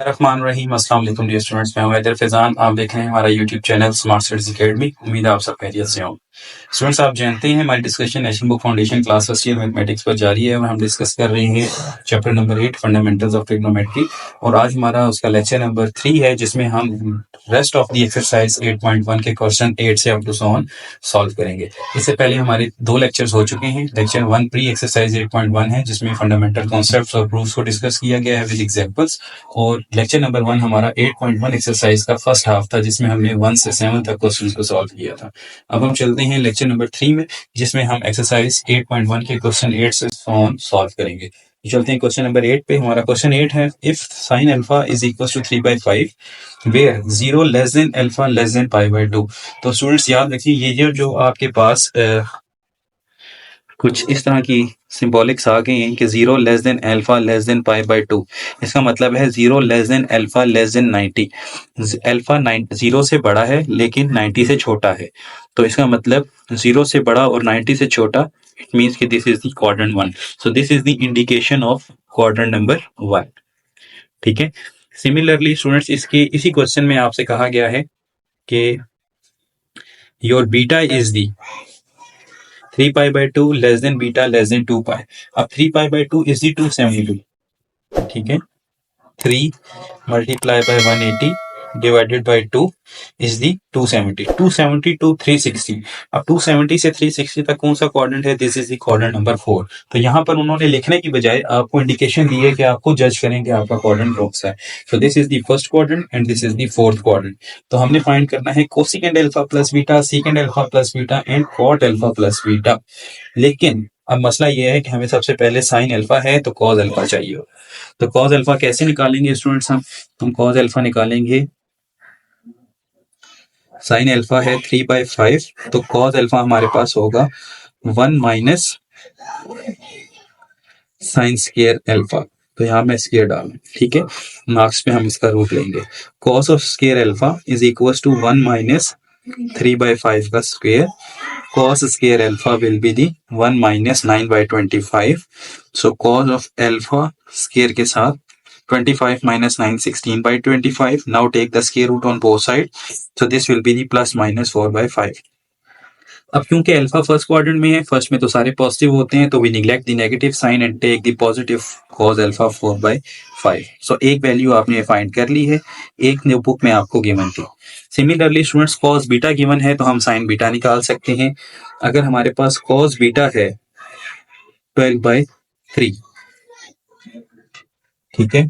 रहमान रहीम। अस्सलाम वालेकुम dear students, मैं हूं हैदर फैजान। आप देख रहे हैं हमारा YouTube channel smart studies academy. उम्मीद है आप सब खैरियत से हों। स्टूडेंट्स, आप जानते हैं हमारी discussion national book foundation class first year mathematics पर जारी है और हम डिस्कस कर रहे हैं chapter number 8 fundamentals of trigonometry. और आज हमारा उसका लेक्चर नंबर 3 है, जिसमें हम रेस्ट ऑफ द एक्सरसाइज 8.1 के क्वेश्चन 8 से up to so on solve करेंगे। इससे पहले हमारे 2 लेक्चर्स हो चुके हैं। लेक्चर 1 प्री एक्सरसाइज 8.1 है, जिसमें फंडामेंटल कॉन्सेप्ट्स और प्रूफ्स को डिस्कस किया गया है विद एग्जांपल्स। और लेक्चर नंबर 1 हमारा 8.1 एक्सरसाइज का फर्स्ट हाफ था, जिसमें हमने 1 से 7 तक क्वेश्चंस को सॉल्व किया था। अब हम चलते हैं लेक्चर नंबर 3 में, जिसमें हम एक्सरसाइज 8.1 के क्वेश्चन 8 से ऑन सॉल्व करेंगे। चलते हैं क्वेश्चन नंबर 8 पे। हमारा क्वेश्चन 8 है, if sine alpha is equal to 3/5 where 0 less than alpha less than π/2। तो स्टूडेंट्स याद रखिए, ये जो आपके पास कुछ इस तरह की सिंबॉलिक्स आ गए हैं कि 0 less than alpha less than π/2, इसका मतलब है 0 less than alpha less than 90। Alpha 0 से बड़ा है लेकिन 90 से छोटा है, तो इसका मतलब 0 से बड़ा और 90 से छोटा, इट मींस कि this is the quadrant 1। So this is the indication of quadrant number 1। ठीक है। सिमिलरली स्टूडेंट्स, इसके इसी क्वेश्चन में आपसे कहा गया है कि your beta is the 3π/2 less than beta less than 2π। अब 3π/2 इज दी 272। ठीक है। 3 multiply by 180 divided by 2 is the 270। 270 to 360। अब 270 से 360 तक कौन सा क्वाड्रेंट है? This is the quadrant number 4। तो यहाँ पर उन्होंने लिखने की बजाय आपको इंडिकेशन दी है कि आपको जज करें कि आपका क्वाड्रेंट कौन सा है। So this is the first quadrant and this is the fourth quadrant. तो हमने फाइंड करना है cosecant alpha plus beta, secant alpha plus beta and cot alpha plus beta. लेकिन अब मसला यह है कि हमें सबसे पहले साइन अल्फा है तो कॉज अल्फा चाहिए। तो कॉज अल्फा कैसे निकालेंगे स्टूडेंट्स? हम कॉज अल्फा निकालेंगे, साइन अल्फा है 3/5, तो कॉज अल्फा हमारे पास होगा 1 माइनस साइन स्क्वायर अल्फा। तो यहाँ मैं स्क्वायर डालूं, ठीक है। मार्क्स पे हम इसका रूट लेंगे। Cos of square alpha is equal to 1 minus 3/5 का square. cos square alpha will be the 1 minus 9/25. So cos of alpha square के साथ 25 minus 9 16/25. Now take the square root on both sides. So this will be the plus minus 4/5. अब क्योंकि alpha first quadrant में है, first में तो सारे positive होते हैं, तो we neglect the negative sign and take the positive cos alpha 4/5। So एक वैल्यू आपने फाइंड कर ली है, एक न्यू बुक में आपको गिवन थी। Similarly students, cos beta given है तो हम साइन बीटा निकाल सकते हैं। अगर हमारे पास कॉस बीटा है 12/3, ठीक है,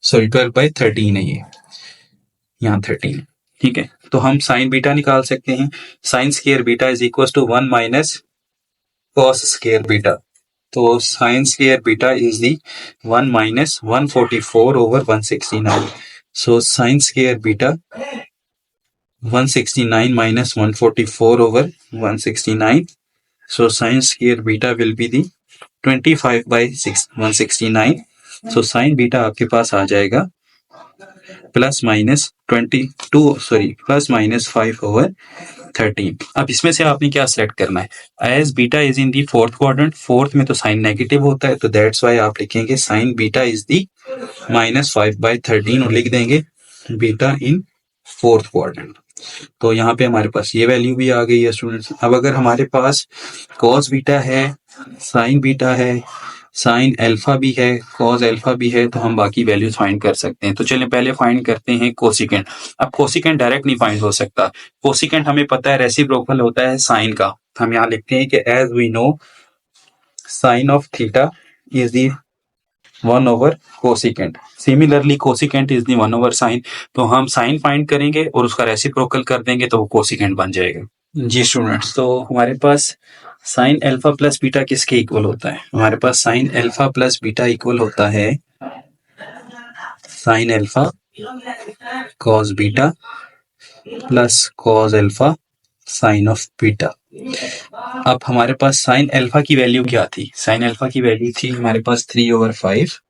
सॉरी 12/13 है, ये यहाँ 13, ठीक है। तो हम साइन बीटा निकाल सकते हैं। Sine square beta is equal to 1 minus cos square beta. तो sine square beta is the 1 minus 144 over 169। So sine square beta 169 minus 144 over 169. So sin square beta will be the 25/169. So sin beta आपके पास आ जाएगा plus minus 5 over 13। अब इसमें से आपने क्या सिलेक्ट करना है? As beta is in the fourth quadrant, fourth में तो साइन नेगेटिव होता है, तो दैट्स वाई आप लिखेंगे साइन बीटा इज दी -5/13 और लिख देंगे बीटा इन फोर्थ क्वाड्रेंट। तो यहाँ पे हमारे पास ये वैल्यू भी आ गई है स्टूडेंट्स। अब अगर हमारे पास कॉस बीटा है, साइन बीटा है, साइन अल्फा भी है, कॉस अल्फा भी है, तो हम बाकी वैल्यूज फाइंड कर सकते हैं। तो चलिए पहले फाइंड करते हैं कोसिकेंट। अब कोसिकेंट डायरेक्ट नहीं फाइंड हो सकता। कोसिकेंट हमें पता है रेसिप्रोकल होता है साइन का। हम यहाँ लिखते हैं कि as we know sine of theta is the 1 over cosecant. Similarly cosecant is the 1 over sine. तो हम साइन फाइंड करेंगे और उसका रेसिप्रोकल कर देंगे तो वो कोसिकेंट बन जाएगा। जी स्टूडेंट्स, तो हमारे पास साइन अल्फा प्लस बीटा किसके इक्वल होता है? हमारे पास sine alpha plus beta equal होता है sine alpha cos beta plus cos alpha sine of beta. अब हमारे पास साइन अल्फा की वैल्यू क्या थी? साइन अल्फा की वैल्यू थी हमारे पास 3/5।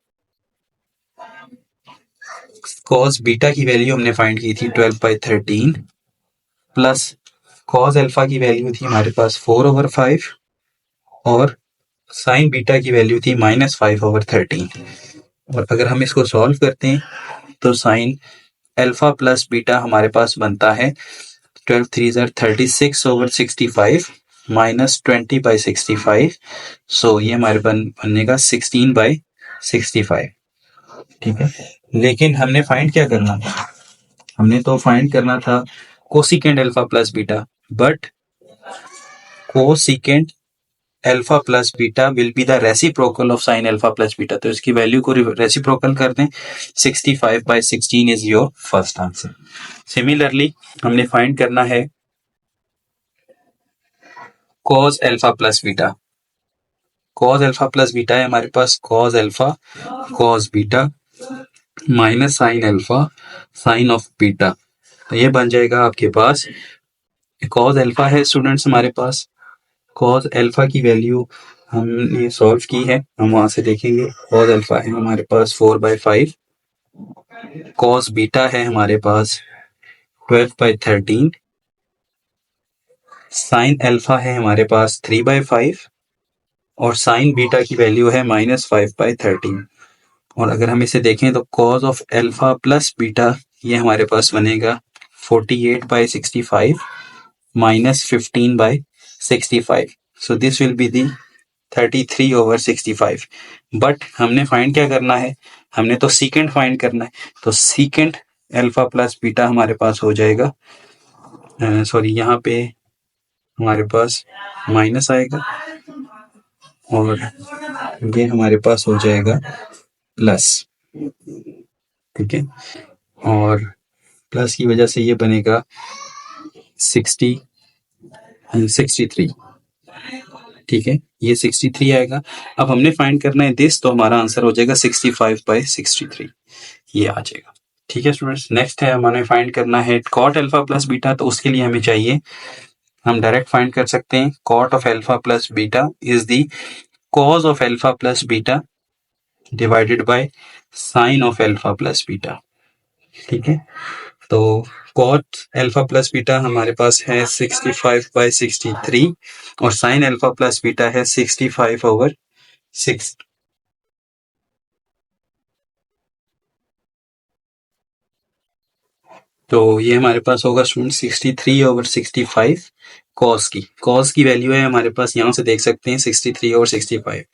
कॉस बीटा की वैल्यू हमने फाइंड की थी 12/13 प्लस कॉस अल्फा की वैल्यू थी हमारे पास 4/5 और साइन बीटा की वैल्यू थी -5/13। और अगर हम इसको सॉल्व करते हैं तो साइन अल्फा प्लस बीटा हमारे पास बनता है 12 3 36 ओवर 65 माइनस 20 बाई 65। सो ये हमारे बनेगा 16 बाई 65। ठीक है, लेकिन हमने फाइंड क्या करना था, हमने तो फाइंड करना था cosecant alpha plus beta, but cosecant alpha plus beta will be the reciprocal of sine alpha plus beta. तो इसकी वैल्यू को रेसिप्रोकल कर दें, 65 by 16 is your first answer. Similarly हमने फाइंड करना है cos alpha plus beta. cos alpha plus beta है हमारे पास cos alpha cos beta minus sine alpha sine of beta. तो ये बन जाएगा आपके पास cos अल्फा है स्टूडेंट्स हमारे पास, cos अल्फा की वैल्यू हमने सॉल्व की है, हम वहां से देखेंगे। cos अल्फा है हमारे पास 4/5, cos बीटा है हमारे पास 12/13, साइन अल्फा है हमारे पास 3/5 और साइन बीटा की वैल्यू है -5/13। और अगर हम इसे देखें तो cos of alpha plus beta ये हमारे पास बनेगा 48/65 -15/65। सो this will be the 33/65। But हमने फाइंड क्या करना है, हमने तो सीकेंड फाइंड करना है। तो सीकेंड अल्फा प्लस बीटा हमारे पास हो जाएगा, सॉरी यहाँ पे हमारे पास माइनस आएगा और ये हमारे पास हो जाएगा प्लस। ठीक है, और प्लस की वजह से ये बनेगा 63। ठीक है, ये 63 आएगा। अब हमने फाइंड करना है दिस, तो हमारा आंसर हो जाएगा 65/63, ये आ जाएगा। ठीक है स्टूडेंट्स, नेक्स्ट है हमें फाइंड करना है कॉट अल्फा प्लस बीटा। तो उसके लिए हमें चाहिए, हम डायरेक्ट फाइंड कर सकते हैं cot of alpha plus beta is the cos of alpha plus beta divided by sine of alpha plus beta. ठीक है, तो कॉट अल्फा प्लस बीटा हमारे पास है 65/63 और साइन अल्फा प्लस बीटा है 65/6। तो ये हमारे पास होगा स्टूडेंट 63/65 कॉस की वैल्यू है हमारे पास, यहाँ से देख सकते हैं 63/65।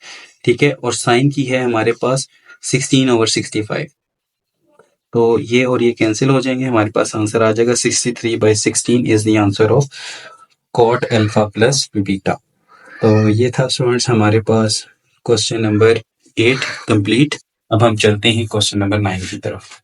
ठीक है, और साइन की है हमारे पास 16/65। तो ये और ये कैंसिल हो जाएंगे, हमारे पास आंसर आ जाएगा 63/16 is the answer of cot alpha plus beta. तो ये था स्टूडेंट्स हमारे पास क्वेश्चन नंबर 8 कंप्लीट। अब हम चलते हैं क्वेश्चन नंबर 9 की तरफ।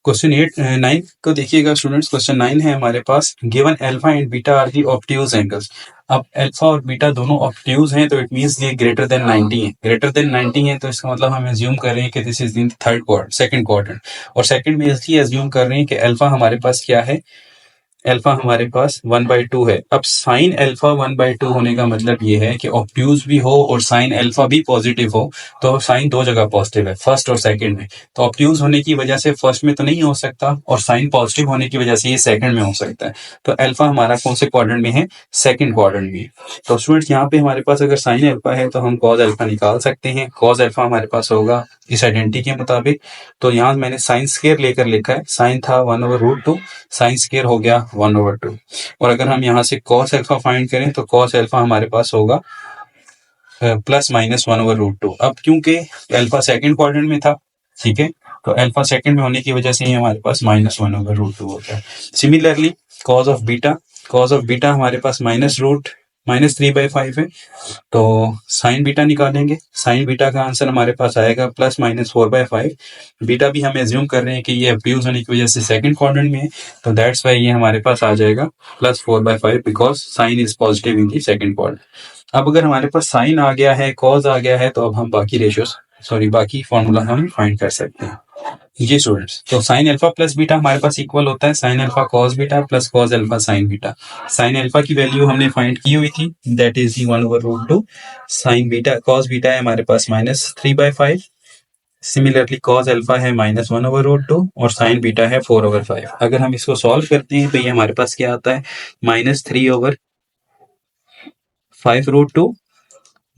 क्वेश्चन 9 को देखिएगा स्टूडेंट्स। क्वेश्चन 9 है हमारे पास, given alpha and beta are the obtuse angles. अब अल्फा और बीटा दोनों ऑब्ट्यूज हैं, तो इट मींस ये ग्रेटर देन 90 है। ग्रेटर देन 90 है तो इसका मतलब हम एज्यूम कर रहे हैं कि this is in second quadrant. और सेकंड में इसलिए एज्यूम कर रहे हैं कि अल्फा हमारे पास क्या है, अल्फा हमारे पास 1/2 है। अब साइन अल्फा 1/2 होने का मतलब ये है कि ऑब्ट्यूज भी हो और साइन अल्फा भी पॉजिटिव हो, तो साइन दो जगह पॉजिटिव है, फर्स्ट और सेकंड में। तो ऑब्ट्यूज होने की वजह से फर्स्ट में तो नहीं हो सकता और साइन पॉजिटिव होने की वजह से ये सेकंड में हो सकता है। तो अल्फा हमारा कौन से क्वाड्रेंट में है, सेकंड क्वाड्रेंट में। तो स्टूडेंट्स यहाँ पे हमारे पास अगर साइन अल्फा है तो हम कॉज अल्फा निकाल सकते हैं। कॉज अल्फा हमारे पास होगा इस आइडेंटिटी के मुताबिक। तो यहाँ मैंने साइन स्क्वायर लेकर लिखा है, साइन था 1/√2, साइन स्क्वायर हो गया 1/2। और अगर हम यहाँ से cos अल्फा फाइंड करें तो cos अल्फा हमारे पास होगा +-1/√2। अब क्योंकि अल्फा सेकंड क्वाड्रेंट में था, ठीक है, तो अल्फा सेकंड में होने की वजह से ही हमारे पास -1/√2 होता है। सिमिलरली cos ऑफ बीटा हमारे पास -3/5 है, तो साइन बीटा निकालेंगे। साइन बीटा का आंसर हमारे पास आएगा +-4/5। बीटा भी हम एज्यूम कर रहे हैं कि ये अब्यूज होने की वजह से सेकंड क्वाड्रेंट में है, तो दैट्स वाई ये हमारे पास आ जाएगा +4/5 because sign is positive in the second quadrant. अब अगर हमारे पास साइन आ गया है, कॉज आ गया है, तो अब हम बाकी फॉर्मूला हम फाइंड कर सकते हैं। जी स्टूडेंट्स, तो साइन अल्फा प्लस बीटा हमारे पास इक्वल होता है sine alpha cos beta plus cos alpha sine beta. Sine alpha की वैल्यू हमने फाइंड की हुई थी, that is 1/√2। Sign beta cos beta है हमारे पास -3/5। सिमिलरली कॉस अल्फा है -1/√2 और साइन बीटा है 4/5। अगर हम इसको सॉल्व करते हैं तो ये हमारे पास क्या आता है, -3/5√2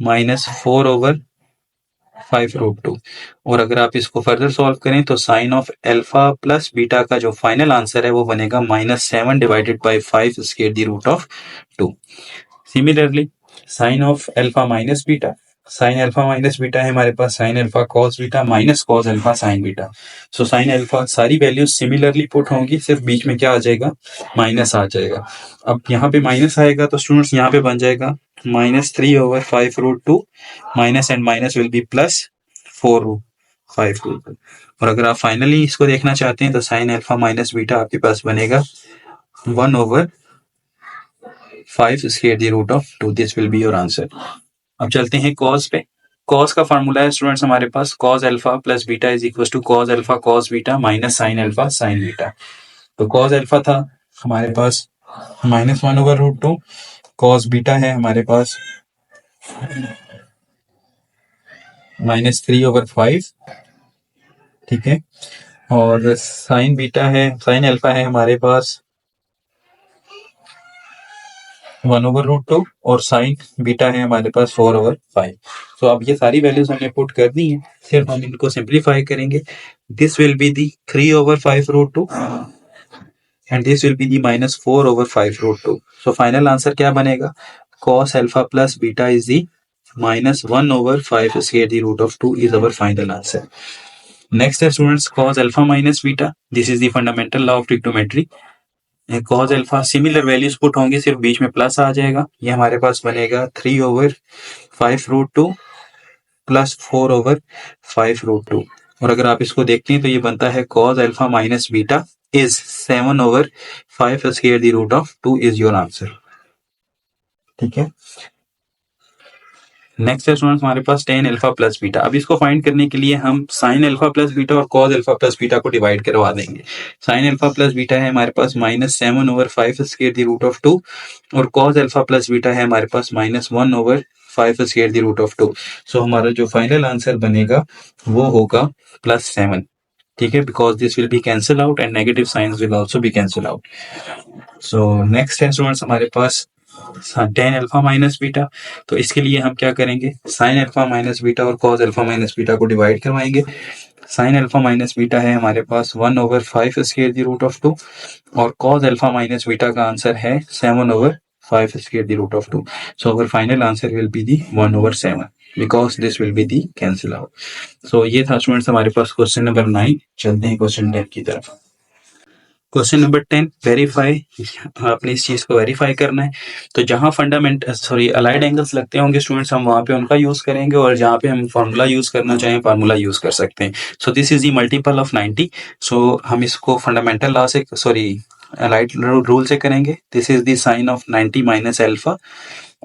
-4/5 5√2। और अगर आप इसको फर्दर सॉल्व करें तो sine of alpha plus beta का जो फाइनल आंसर है वो बनेगा -7 divided by 5 square the root of 2। Similarly sine of alpha minus beta, sine alpha minus beta है हमारे पास sine alpha cos beta minus cos alpha sine beta. So sine alpha सारी values similarly put होंगी, सिर्फ बीच में क्या आ जाएगा, minus आ जाएगा। अब यहाँ पे माइनस आएगा तो स्टूडेंट्स यहाँ पे बन जाएगा -3/5√2, minus and minus will be +4/5√2। और अगर आप फाइनली इसको देखना चाहते हैं तो साइन अल्फा माइनस बीटा आपके पास बनेगा 1/5 square the root of 2। This will be your answer. अब चलते हैं कॉस पे। कॉस का फार्मूला है स्टूडेंट्स हमारे पास cos alpha plus beta is equal to cos alpha cos beta minus sine alpha sine beta. तो कॉस अल्फा था हमारे पास -1/√2, कॉस बीटा है हमारे पास -3/5, ठीक है। और साइन बीटा है, साइन अल्फा है हमारे पास 1/√2 और साइन बीटा है हमारे पास 4/5। तो अब ये सारी वैल्यूज हमने पुट कर दी हैं, सिर्फ हम इनको सिंप्लीफाई करेंगे। This will be the 3/5√2 and this will be the -4/5√2। So final answer क्या बनेगा, cos alpha plus beta is the -1/5 square the root of 2 is our final answer. Next है students cos alpha minus beta, this is the fundamental law of trigonometry. Cos alpha similar values put होंगे, सिर्फ बीच में plus आ जाएगा। ये हमारे पास बनेगा 3/5√2 plus 4/5√2। और अगर आप इसको देखते हैं तो ये बनता है cos alpha minus beta is 7/5 square the root of 2 is your answer, ठीक है। नेक्स्ट है स्टूडेंट्स हमारे पास टेन अल्फा प्लस बीटा। अब इसको फाइंड करने के लिए हम साइन अल्फा प्लस बीटा और कॉज अल्फा प्लस बीटा को डिवाइड करवा देंगे। साइन अल्फा प्लस बीटा है हमारे पास -7/5 स्क्वायर द रूट ऑफ 2 और कॉज अल्फा प्लस बीटा है हमारे पास -1/5 स्क्वायर द रूट ऑफ 2। सो हमारा जो फाइनल आंसर बनेगा वो होगा +7, ठीक है, because this will B cancel out and negative science will also be cancel out. So next है स्टूडेंट्स हमारे पास टेन अल्फा माइनस बीटा। तो इसके लिए हम क्या करेंगे, साइन अल्फा माइनस बीटा और कॉज अल्फा माइनस बीटा को डिवाइड करवाएंगे। साइन अल्फा माइनस बीटा है हमारे पास 1/5 स्क्वायर द रूट ऑफ 2 और कॉज अल्फा माइनस बीटा का आंसर है 7/5 square the root of 2। So our final answer will be the 1/7 because this will be the cancel out. सो ये था students हमारे पास question number 9। चलते हैं क्वेश्चन 10 की तरफ। क्वेश्चन नंबर 10 वेरीफाई, आपने इस चीज को वेरीफाई करना है। तो जहां अलाइड एंगल्स लगते होंगे स्टूडेंट्स, हम वहां पे उनका यूज करेंगे और जहां पे हम फार्मूला यूज करना चाहें फार्मूला यूज कर सकते हैं। So this is the multiple of 90। So हम इसको फंडामेंटल लॉ से अलाइड रूल से करेंगे। This is the sine of 90 minus alpha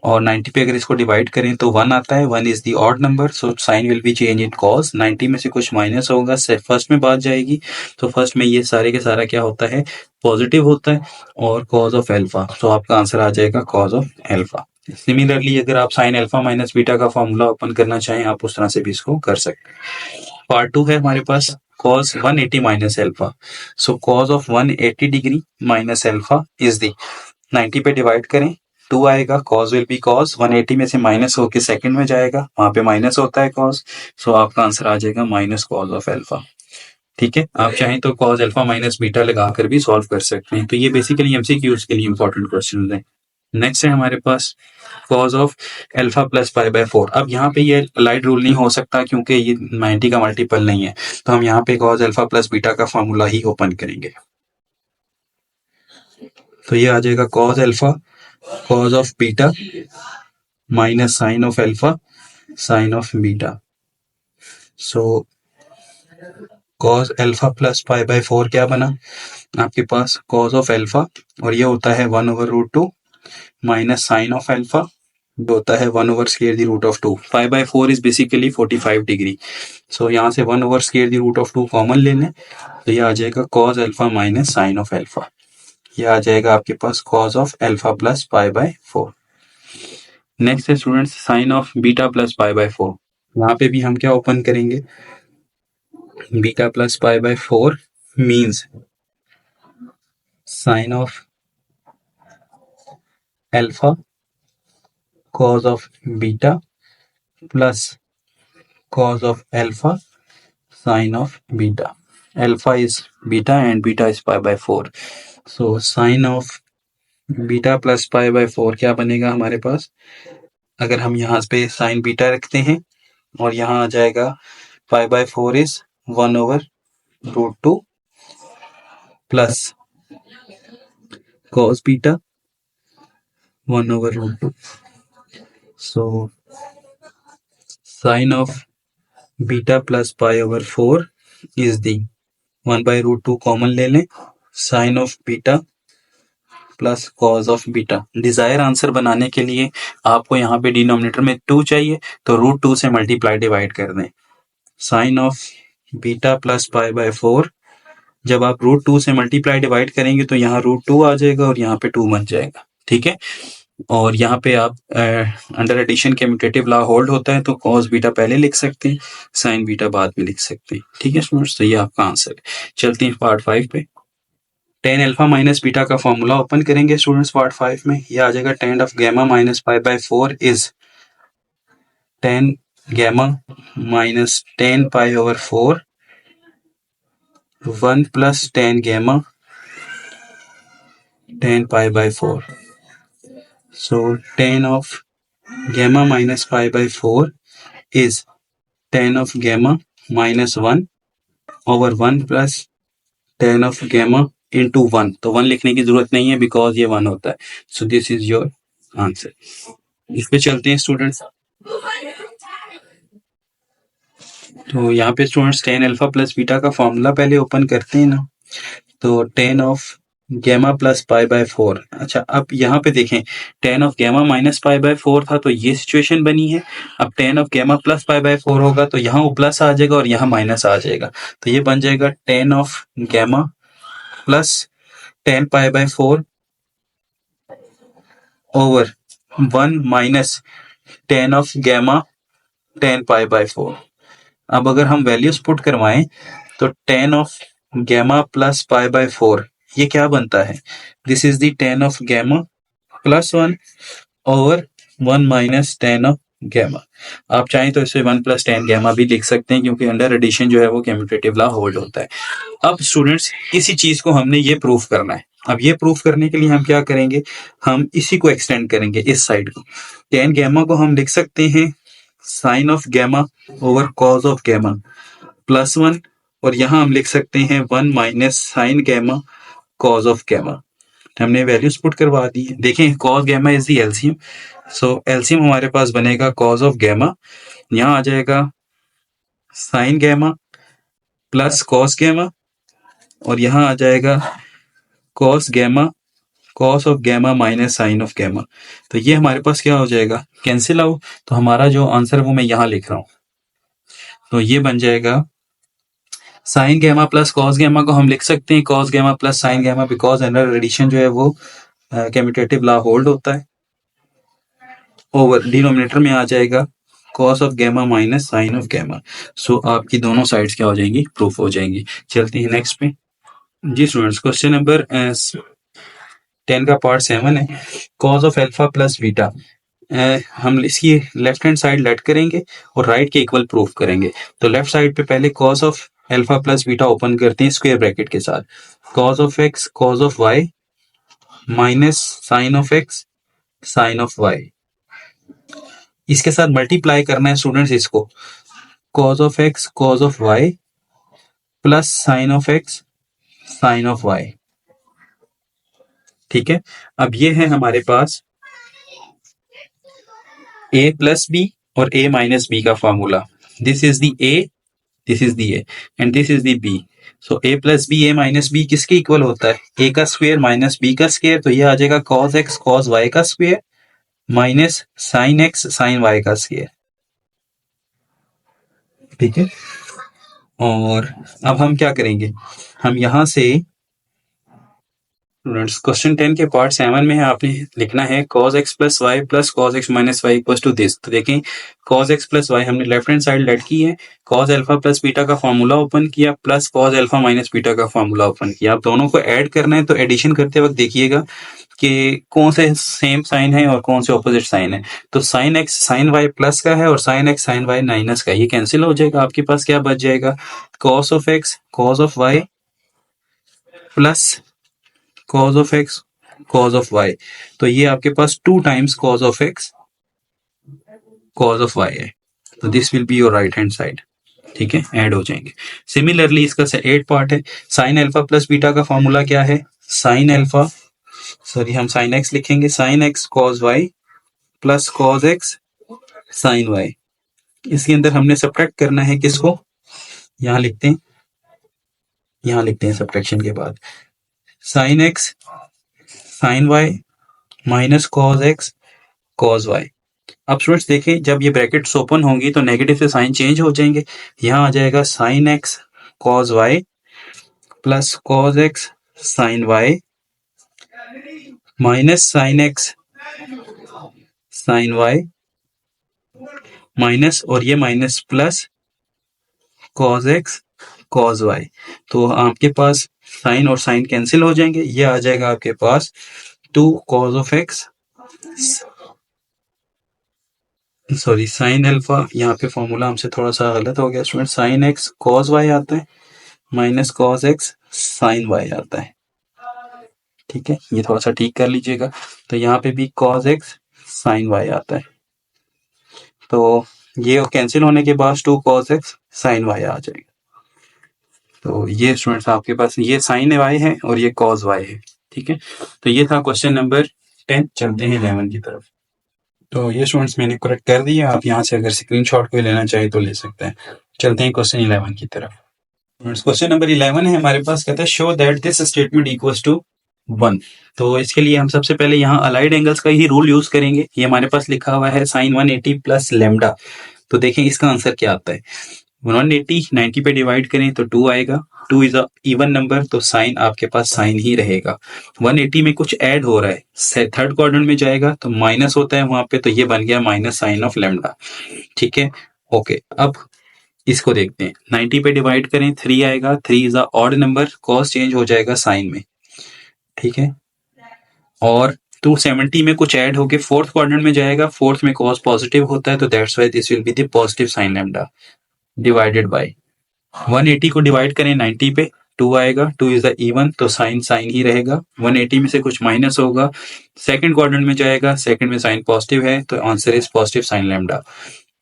और 90 पे अगर इसको डिवाइड करें तो 1 आता है, 1 is the odd number, so sine will be change in cos. 90 में से कुछ माइनस होगा, फर्स्ट में बात जाएगी, तो फर्स्ट में ये सारे के सारा क्या होता है, पॉजिटिव होता है और कॉज ऑफ एल्फा, तो आपका आंसर आ जाएगा कॉज ऑफ एल्फा। सिमिलरली अगर आप साइन अल्फा माइनस बीटा का फॉर्मूला ओपन करना चाहें आप उस तरह से भी इसको कर सकते हैं। पार्ट 2 है हमारे पास cos 180 minus alpha. So cos of 180 degree minus alpha is the 90 पे डिवाइड करें 2 आएगा, cos विल बी cos, 180 में से माइनस होके सेकंड में जाएगा, वहां पे माइनस होता है cos, सो आपका आंसर आ जाएगा माइनस कॉस ऑफ एल्फा, ठीक है। आप चाहें तो cos अल्फा माइनस बीटा लगाकर भी सॉल्व कर सकते हैं। तो ये बेसिकली एमसीक्यूज के लिए इंपॉर्टेंट क्वेश्चन है। नेक्स्ट है हमारे पास cos of alpha plus pi by 4। अब यहाँ पे ये लाइट रूल नहीं हो सकता क्योंकि ये 90 का मल्टीपल नहीं है, तो हम यहाँ पे cos अल्फा प्लस बीटा का फॉर्मूला ही ओपन करेंगे। तो ये आ जाएगा cos alpha cos of beta minus sine of alpha sine of beta. So cos alpha plus pi by 4 क्या बना आपके पास, cos ऑफ अल्फा और ये होता है 1/√2 माइनस साइन ऑफ अल्फा जो होता है 1 over square the root of 2। 5/4 is basically 45 degree. So यहाँ से 1 over square the root of 2 common लेने, तो ये आ जाएगा cos alpha minus sine of alpha. ये आ जाएगा आपके पास cos of alpha plus pi by 4। Next है students sine of beta plus pi by 4। यहाँ पे भी हम क्या ओपन करेंगे, beta plus pi by 4 means sign of alpha cos of beta plus cos of alpha sin of beta. Alpha is beta and beta is pi by 4. So sin of beta plus pi by 4 क्या बनेगा हमारे पास? अगर हम यहाँ पे sin beta रखते हैं और यहाँ आ जाएगा pi by 4 is 1 over root 2 plus cos beta 1 over root 2. So sin of beta plus pi over 4 is the 1 by root 2 common ले लें, sin of beta plus cos of beta. Desire answer बनाने के लिए आपको यहाँ पे denominator में 2 चाहिए तो रूट 2 से मल्टीप्लाई डिवाइड कर दें. sin of beta plus pi by 4 जब आप रूट 2 से मल्टीप्लाई डिवाइड करेंगे तो यहाँ रूट 2 आ जाएगा और यहाँ पे 2 बन जाएगा. ठीक है, और यहाँ पे आप under addition commutative law hold होता है तो cos बीटा पहले लिख सकते हैं, sin बीटा बाद में लिख सकते हैं. ठीक है स्टूडेंट्स, तो ये आपका आंसर है. चलते हैं पार्ट 5 पे. tan अल्फा माइनस बीटा का फॉर्मूला ओपन करेंगे स्टूडेंट्स पार्ट 5 में. ये आ जाएगा tan of gamma minus pi by 4 is tan gamma minus tan pi over 4 1 plus tan gamma tan pi by 4. So tan of gamma minus pi by 4 is tan of gamma minus 1 over 1 plus tan of gamma into 1. तो 1 लिखने की जरूरत नहीं है because ये 1 होता है. So this is your answer. इस पे चलते हैं स्टूडेंट्स. तो यहाँ पे students tan alpha plus beta का फॉर्मूला पहले ओपन करते हैं ना. तो tan of gamma plus pi by 4. अच्छा, अब यहाँ पे देखें tan of gamma minus pi by 4 था तो ये सिचुएशन बनी है. अब tan of gamma plus pi by 4 होगा तो यहाँ वो प्लस आ जाएगा और यहाँ माइनस आ जाएगा तो ये बन जाएगा tan of gamma plus tan pi by 4 over 1 minus tan of gamma tan pi by 4. अब अगर हम वैल्यूज पुट करवाएं तो tan of gamma plus pi by 4 ये क्या बनता है? This is the tan of gamma plus 1 over 1 minus tan of gamma. आप चाहें तो इसे 1 प्लस tan गैमा भी लिख सकते हैं क्योंकि अंडर एडिशन जो है वो कम्यूटेटिव लॉ होल्ड होता है. अब स्टूडेंट्स इसी चीज को हमने ये प्रूफ करना है. अब ये प्रूफ करने के लिए हम क्या करेंगे, हम इसी को एक्सटेंड करेंगे इस साइड को. tan गैमा को हम लिख सकते हैं sine of gamma over cos of gamma plus 1 और यहाँ हम लिख सकते हैं 1 minus sine gamma cos of gamma. हमने वैल्यूज पुट करवा दी है. देखें cos gamma is the LCM. So LCM हमारे पास बनेगा कॉज ऑफ गैमा, यहाँ आ जाएगा sine gamma plus cos gamma और यहाँ आ जाएगा cos gamma cos of gamma minus sine of gamma. तो ये हमारे पास क्या हो जाएगा, कैंसिल आउट. तो हमारा जो आंसर है वो मैं यहाँ लिख रहा हूँ. तो ये बन जाएगा sine gamma plus cos gamma को हम लिख सकते हैं cos gamma plus sine gamma because under addition जो है वो कम्यूटेटिव लॉ होल्ड होता है. ओवर डिनोमिनेटर में आ जाएगा cos of gamma minus sine of gamma. So आपकी दोनों साइड्स क्या हो जाएंगी, प्रूफ हो जाएंगी. चलते हैं नेक्स्ट पे. जी स्टूडेंट्स, क्वेश्चन नंबर 10 का पार्ट 7 है. Cos of alpha plus beta. हम इसकी लेफ्ट हैंड साइड लेट करेंगे और राइट के इक्वल प्रूफ करेंगे. तो लेफ्ट साइड पे पहले cos of alpha plus beta open करते हैं स्क्वायर ब्रैकेट के साथ. Cos of x cos of y minus sine of x sine of y. इसके साथ मल्टीप्लाई करना है स्टूडेंट्स इसको. Cos of x cos of y plus sine of x sine of y. ठीक है, अब ये है हमारे पास a प्लस बी और a माइनस बी का formula. This is the a, this is the a and this is the b. So a plus b a minus b किसके इक्वल होता है, a का स्क्वायर माइनस b का square. तो ये आ जाएगा cos x cos y का square minus sine x sine y का स्क्वायर. ठीक है, और अब हम क्या करेंगे, हम यहां से स्टूडेंट्स क्वेश्चन 10 के पार्ट 7 में है आपने लिखना है cos x plus y plus cos x minus y equal to this. तो देखें cos x प्लस वाई हमने लेफ्ट हैंड साइड लेट की है, cos अल्फा प्लस बीटा का फॉर्मूला ओपन किया plus cos alpha minus beta का formula open किया. अब दोनों को ऐड करना है तो एडिशन करते वक्त देखिएगा कि कौन से सेम साइन है और कौन से ऑपोजिट साइन है। तो sine x sine y plus का है और sine x sine y minus का है, ये कैंसिल हो जाएगा। आपके पास क्या बच जाएगा, cos of x cos of y plus cos of x cos of y. तो ये आपके पास 2 times cos of x cos of y है। तो this will be your right hand side. ठीक है, ऐड हो जाएंगे। सिमिलरली इसका 8 पार्ट है। साइन अल्फा प्लस बीटा का फॉर्मूला क्या है, साइन अल्फा सॉरी हम साइन एक्स लिखेंगे, sine x cos y plus cos x sine y. इसके अंदर हमने सब्ट्रैक्ट करना है किसको, यहां लिखते हैं, यहां लिखते हैं सब्ट्रैक्शन के बाद sine x sine y minus cos x cos y. अब स्टूडेंट्स देखें, जब ये ब्रैकेट्स ओपन होंगी तो नेगेटिव से साइन चेंज हो जाएंगे। यहाँ आ जाएगा sine x cos y plus cos x sine y minus sine x sine y minus और ये minus plus cos x cos y. तो आपके पास साइन और साइन कैंसिल हो जाएंगे, ये आ जाएगा आपके पास 2 cos of x sorry sine alpha, यहाँ पे फॉर्मूला हमसे थोड़ा सा गलत हो गया student, sine x cos y आता है minus cos x sine y आता है। ठीक है, ये थोड़ा सा ठीक कर लीजिएगा। तो यहाँ पे भी कॉस एक्स साइन वाई आता है, तो ये कैंसिल होने के बाद 2 कॉस एक्स साइन वाई आ जाएगा। तो ये स्टूडेंट्स आपके पास ये साइन वाई है और ये कॉस वाई है। ठीक है, तो ये था क्वेश्चन नंबर 10। चलते हैं 11 की तरफ। तो ये स्टूडेंट्स मैंने करेक्ट कर दिया, आप यहाँ से अगर स्क्रीनशॉट कोई लेना चाहे तो ले सकते हैं। चलते हैं क्वेश्चन 11 की तरफ। क्वेश्चन नंबर 11 है हमारे पास, कहता है show that this statement equals to 1। तो इसके लिए हम सबसे पहले यहाँ अलाइड एंगल्स का ही रूल यूज करेंगे। ये हमारे पास लिखा हुआ है साइन 180 प्लस लेमडा। तो देखें इसका आंसर क्या आता है, 180 90 पे डिवाइड करें तो 2 आएगा। 2 इज अ इवन नंबर, तो साइन आपके पास साइन ही रहेगा। 180 में कुछ ऐड हो रहा है, थर्ड क्वाड्रेंट में जाएगा तो माइनस होता है वहां पे, तो ये बन गया माइनस साइन ऑफ लेमडा। ठीक है, ओके। अब इसको देखते हैं, 90 पे डिवाइड करें 3 आएगा। 3 is a odd number, cos change हो जाएगा साइन में। ठीक है, और 270 में कुछ ऐड होके फोर्थ क्वाड्रेंट में जाएगा, फोर्थ में कॉस पॉजिटिव होता है, तो that's why this will be the positive sine lambda divided by 180 को डिवाइड करें 90 पे, 2 आएगा। 2 इज द इवन, तो साइन साइन ही रहेगा। 180 में से कुछ माइनस होगा, सेकंड क्वाड्रेंट में जाएगा, सेकंड में साइन पॉजिटिव है, तो answer is positive sine lambda.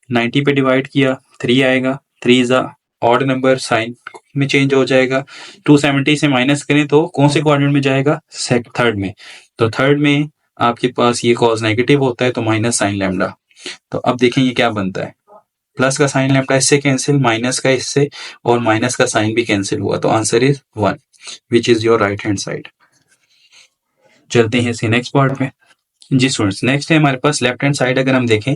90 पे डिवाइड किया 3 आएगा। 3 is a odd number, sine में चेंज हो जाएगा। 270 से माइनस करें तो कौन से क्वाड्रेंट में जाएगा, थर्ड में। तो थर्ड में आपके पास ये कॉज नेगेटिव होता है, तो माइनस साइन लेमडा। तो अब देखें ये क्या बनता है, प्लस का साइन लेमडा इससे कैंसिल, माइनस का इससे, और माइनस का साइन भी कैंसिल हुआ, तो answer is 1 which is your right hand side. चलते हैं इसके नेक्स्ट पार्ट में। जी स्टूडेंट्स, नेक्स्ट है हमारे पास लेफ्ट हैंड साइड। अगर हम देखें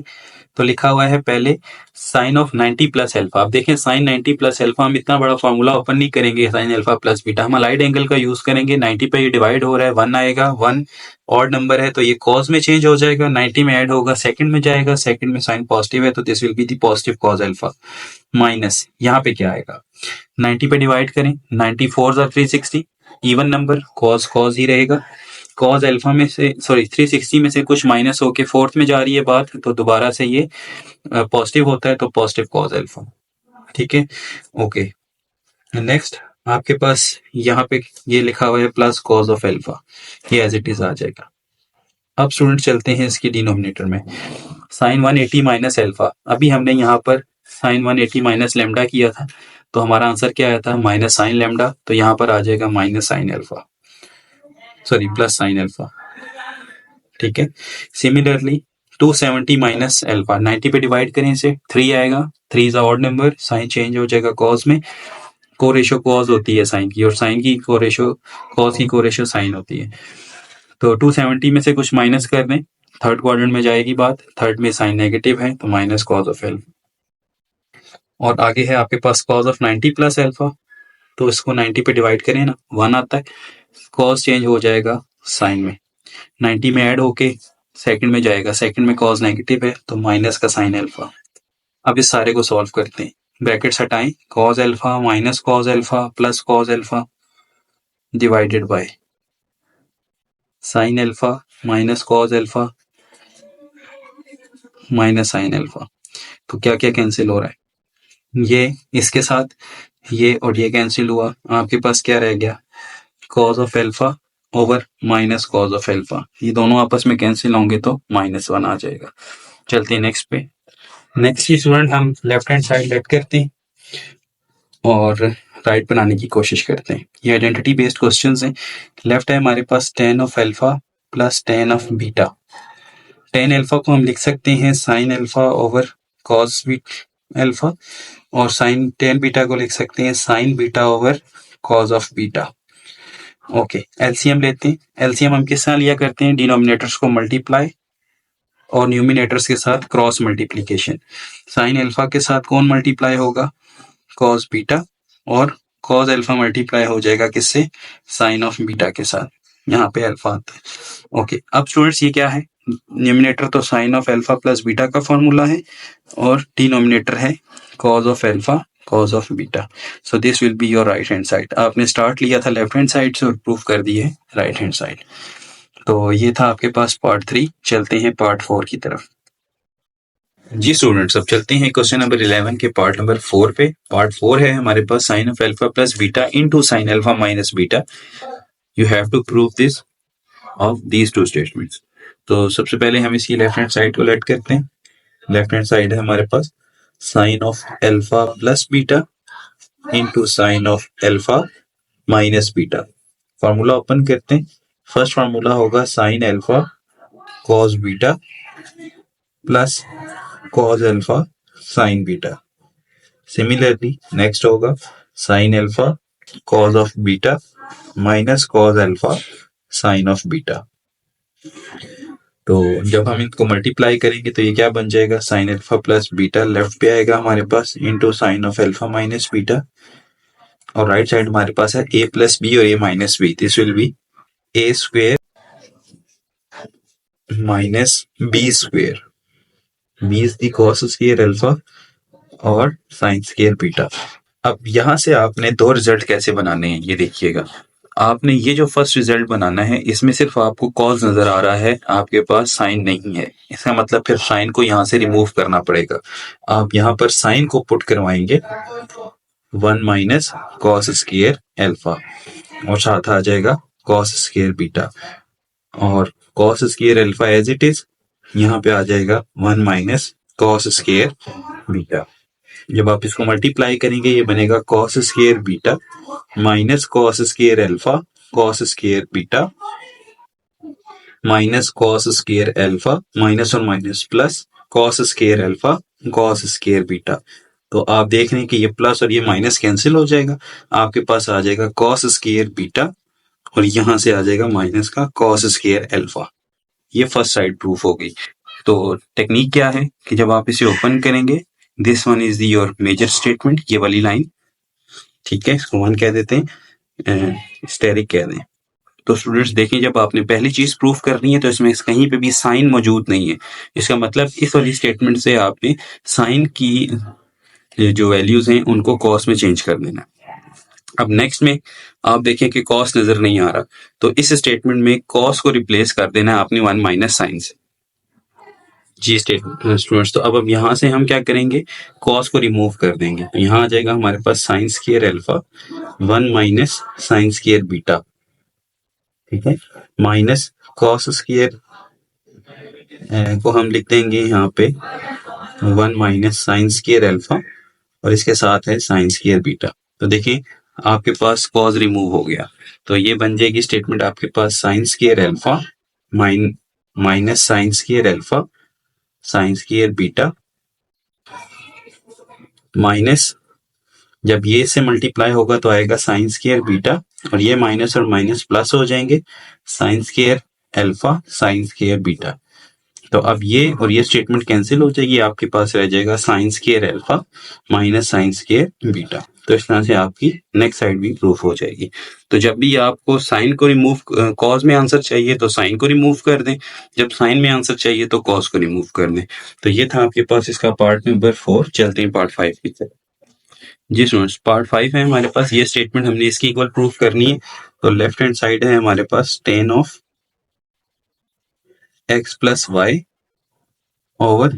तो लिखा हुआ है पहले साइन ऑफ 90 प्लस एल्फा। अब देखें साइन 90 प्लस एल्फा, हम इतना बड़ा फॉर्मूला ओपन नहीं करेंगे साइन एल्फा प्लस बीटा, हम अलाइड एंगल का यूज करेंगे। 90 पे ये डिवाइड हो रहा है, 1 आएगा, 1 ऑड नंबर है तो ये कॉस में चेंज हो जाएगा, 90 में ऐड होगा, सेकंड में जाएगा, सेकंड में साइन पॉजिटिव है, तो this will be the positive cos alpha. Minus यहाँ पे क्या आएगा, 90 पे डिवाइड करें, 94 और 360 इवन नंबर, कॉस कॉस ही रहेगा। कॉस अल्फा में से सॉरी 360 में से कुछ माइनस होके फोर्थ में जा रही है बात, तो दोबारा से ये पॉजिटिव होता है, तो पॉजिटिव कॉस अल्फा। ठीक है, ओके। नेक्स्ट आपके पास यहाँ पे ये लिखा हुआ है प्लस कॉस ऑफ अल्फा, ये एज इट इज आ जाएगा। अब स्टूडेंट चलते हैं इसकी डिनोमिनेटर में, साइन 180 माइनस अल्फा। अभी हमने यहाँ पर साइन 180 माइनस लेमडा किया था, तो हमारा आंसर क्या आया था, माइनस साइन लेमडा, तो यहाँ पर आ जाएगा minus sine alpha sorry plus sine alpha. ठीक है, सिमिलरली 270 माइनस अल्फा, 90 पे डिवाइड करें इसे, 3 आएगा। 3 is a odd number, sine change हो जाएगा कॉस में, को रेशो कॉस होती है साइन की, और साइन की को रेशो कॉस की को रेशो साइन होती है। तो 270 में से कुछ माइनस कर दें, थर्ड क्वाड्रेंट में जाएगी बात, थर्ड में साइन नेगेटिव है, तो माइनस कॉस ऑफ एल्फा। और आगे है आपके पास कॉस ऑफ 90 प्लस एल्फा, तो इसको 90 पे डिवाइड करें ना, 1 आता है, कॉस चेंज हो जाएगा साइन में, 90 में ऐड होके सेकंड में जाएगा, सेकंड में कॉस नेगेटिव है, तो माइनस का साइन अल्फा। अब इस सारे को सॉल्व करते हैं, ब्रैकेट्स हटाएं, cos alpha minus cos alpha plus cos alpha divided by sign alpha minus cos alpha minus sine alpha. तो क्या क्या कैंसिल हो रहा है, ये इसके साथ ये और ये कैंसिल हुआ, आपके पास क्या रह गया, cos of alpha over minus cos of alpha, ये दोनों आपस में कैंसिल होंगे तो -1 आ जाएगा। चलते हैं नेक्स्ट पे। नेक्स्ट ही स्टूडेंट हम लेफ्ट हैंड साइड लेट करते हैं और राइट बनाने की कोशिश करते हैं। ये आइडेंटिटी बेस्ड क्वेश्चंस हैं। लेफ्ट है हमारे पास tan of alpha plus tan of beta. tan alpha को हम लिख सकते हैं sin alpha over cos alpha और sin tan बीटा को लिख सकते हैं sin beta over cos of beta. Okay, LCM लेते हैं। एलसीएम हम किस तरह लिया करते हैं, डिनोमिनेटर्स को मल्टीप्लाई और न्यूमिनेटर्स के साथ क्रॉस मल्टीप्लीकेशन। साइन अल्फा के साथ कौन मल्टीप्लाई होगा, कॉस बीटा, और कॉस अल्फा मल्टीप्लाई हो जाएगा किससे, साइन ऑफ बीटा के साथ, यहाँ पे अल्फा आता है। ओके, अब स्टूडेंट्स ये क्या है, न्यूमिनेटर तो sine of alpha plus beta का फॉर्मूला है और डिनोमिनेटर है cos of alpha cos of beta. So this will be your right hand side. आपने स्टार्ट लिया था लेफ्ट हैंड साइड से और प्रूफ कर दी है राइट हैंड साइड। तो ये था आपके पास पार्ट 3। चलते हैं पार्ट 4 की तरफ। जी स्टूडेंट्स, अब चलते हैं क्वेश्चन नंबर 11 के पार्ट नंबर 4 पे। पार्ट 4 है हमारे पास sine of alpha plus beta into sine alpha minus beta. You have to prove this of these two statements. तो सबसे पहले हम इसकी लेफ्ट हैंड साइड को लेट करते हैं। लेफ्ट हैंड साइड है हमारे पास sine of alpha plus beta into sine of alpha minus beta. Formula open करते हैं। फर्स्ट फार्मूला होगा sine alpha cos beta plus cos alpha sine beta. Similarly next होगा sine alpha cos of beta minus cos alpha sine of beta. तो जब हम इनको multiply करेंगे तो ये क्या बन जाएगा, sine alpha plus beta left पे आएगा हमारे पास into sine of alpha minus beta, और राइट साइड हमारे पास है a प्लस बी और a minus b. This will be a square minus b square. b is the cos square alpha और साइन स्क्वेयर बीटा। अब यहां से आपने दो रिजल्ट कैसे बनाने हैं ये देखिएगा। आपने ये जो फर्स्ट रिजल्ट बनाना है इसमें सिर्फ आपको कॉस नजर आ रहा है, आपके पास साइन नहीं है। इसका मतलब फिर साइन को यहाँ से रिमूव करना पड़ेगा। आप यहाँ पर साइन को पुट करवाएंगे 1 माइनस कॉस स्क्वेयर अल्फा और साथ आ जाएगा कॉस स्क्वेयर बीटा, और cos square alpha as it is यहाँ पे आ जाएगा 1 माइनस कॉस स्क्वेयर बीटा। जब आप इसको मल्टीप्लाई करेंगे ये बनेगा cos square beta minus cos square alpha cos square beta minus cos square alpha minus और minus plus cos square alpha cos square beta. तो आप देख रहे हैं कि ये प्लस और ये माइनस कैंसिल हो जाएगा, आपके पास आ जाएगा कॉस स्क्वेयर बीटा और यहां से आ जाएगा माइनस का कॉस स्क्वेयर अल्फा। ये फर्स्ट साइड प्रूफ हो गई। तो टेक्निक क्या है कि जब आप इसे ओपन करेंगे, this one is the your major statement, ये वाली लाइन, ठीक है, इसको 1 कह देते हैं, स्टेरिक कह दें। तो स्टूडेंट्स देखें, जब आपने पहली चीज प्रूफ करनी है तो इसमें कहीं पे भी साइन मौजूद नहीं है। इसका मतलब इस वाली स्टेटमेंट से आपने साइन की जो वैल्यूज हैं उनको कॉस में चेंज कर देना। अब नेक्स्ट में आप देखें कि कॉस नजर नहीं आ रहा, तो इस स्टेटमेंट में कॉस को रिप्लेस कर देना है आपने 1 माइनस साइन से। जी स्टूडेंट्स, तो अब यहाँ से हम क्या करेंगे, कॉस को रिमूव कर देंगे। तो यहाँ आ जाएगा हमारे पास sine square alpha 1 minus sine square beta, ठीक है, माइनस कॉस स्क्वायर को हम लिख देंगे यहाँ पे 1 माइनस साइन स्क्वायर अल्फा और इसके साथ है साइन स्क्वायर बीटा। तो देखिए आपके पास कॉस रिमूव हो गया, तो ये बन जाएगी स्टेटमेंट आपके पास sine square alpha minus sine square alpha sine square beta minus, जब ये से मल्टीप्लाई होगा तो आएगा साइन स्क्वायर बीटा और ये माइनस और माइनस प्लस हो जाएंगे sign square alpha sine square beta. तो अब ये और ये स्टेटमेंट कैंसिल हो जाएगी, आपके पास रह जाएगा sign square alpha minus sine square beta. तो इस तरह से आपकी नेक्स्ट साइड भी प्रूफ हो जाएगी। तो जब भी आपको साइन को रिमूव, कॉस में आंसर चाहिए तो साइन को रिमूव कर दें, जब साइन में आंसर चाहिए तो कॉस को रिमूव कर दें। तो ये था आपके पास इसका पार्ट नंबर 4। चलते हैं पार्ट 5 की तरफ। जी स्टूडेंट्स, पार्ट 5 है हमारे पास, ये स्टेटमेंट हमने इसकी इक्वल प्रूफ करनी है। तो लेफ्ट हैंड साइड है हमारे पास tan of x plus y over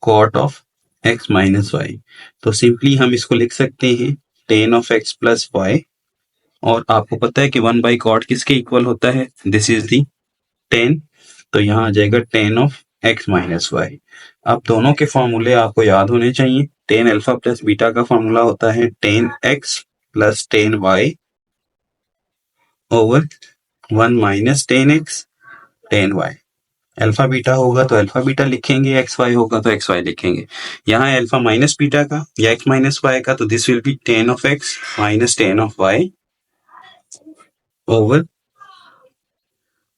cot of x minus y. तो सिंपली हम इसको लिख सकते हैं tan of x plus y, और आपको पता है कि वन बाई कॉट किसके इक्वल होता है, दिस इज दी टेन, तो यहाँ आ जाएगा tan of x minus y. अब दोनों के फॉर्मूले आपको याद होने चाहिए। टेन अल्फा प्लस बीटा का फॉर्मूला होता है tan x plus tan y over one minus tan x tan y. Alpha beta होगा तो अल्फा बीटा लिखेंगे, एक्स वाई होगा तो एक्स वाई लिखेंगे। यहाँ है अल्फा माइनस बीटा का या एक्स माइनस वाई का, तो this will be tan of x minus tan of y over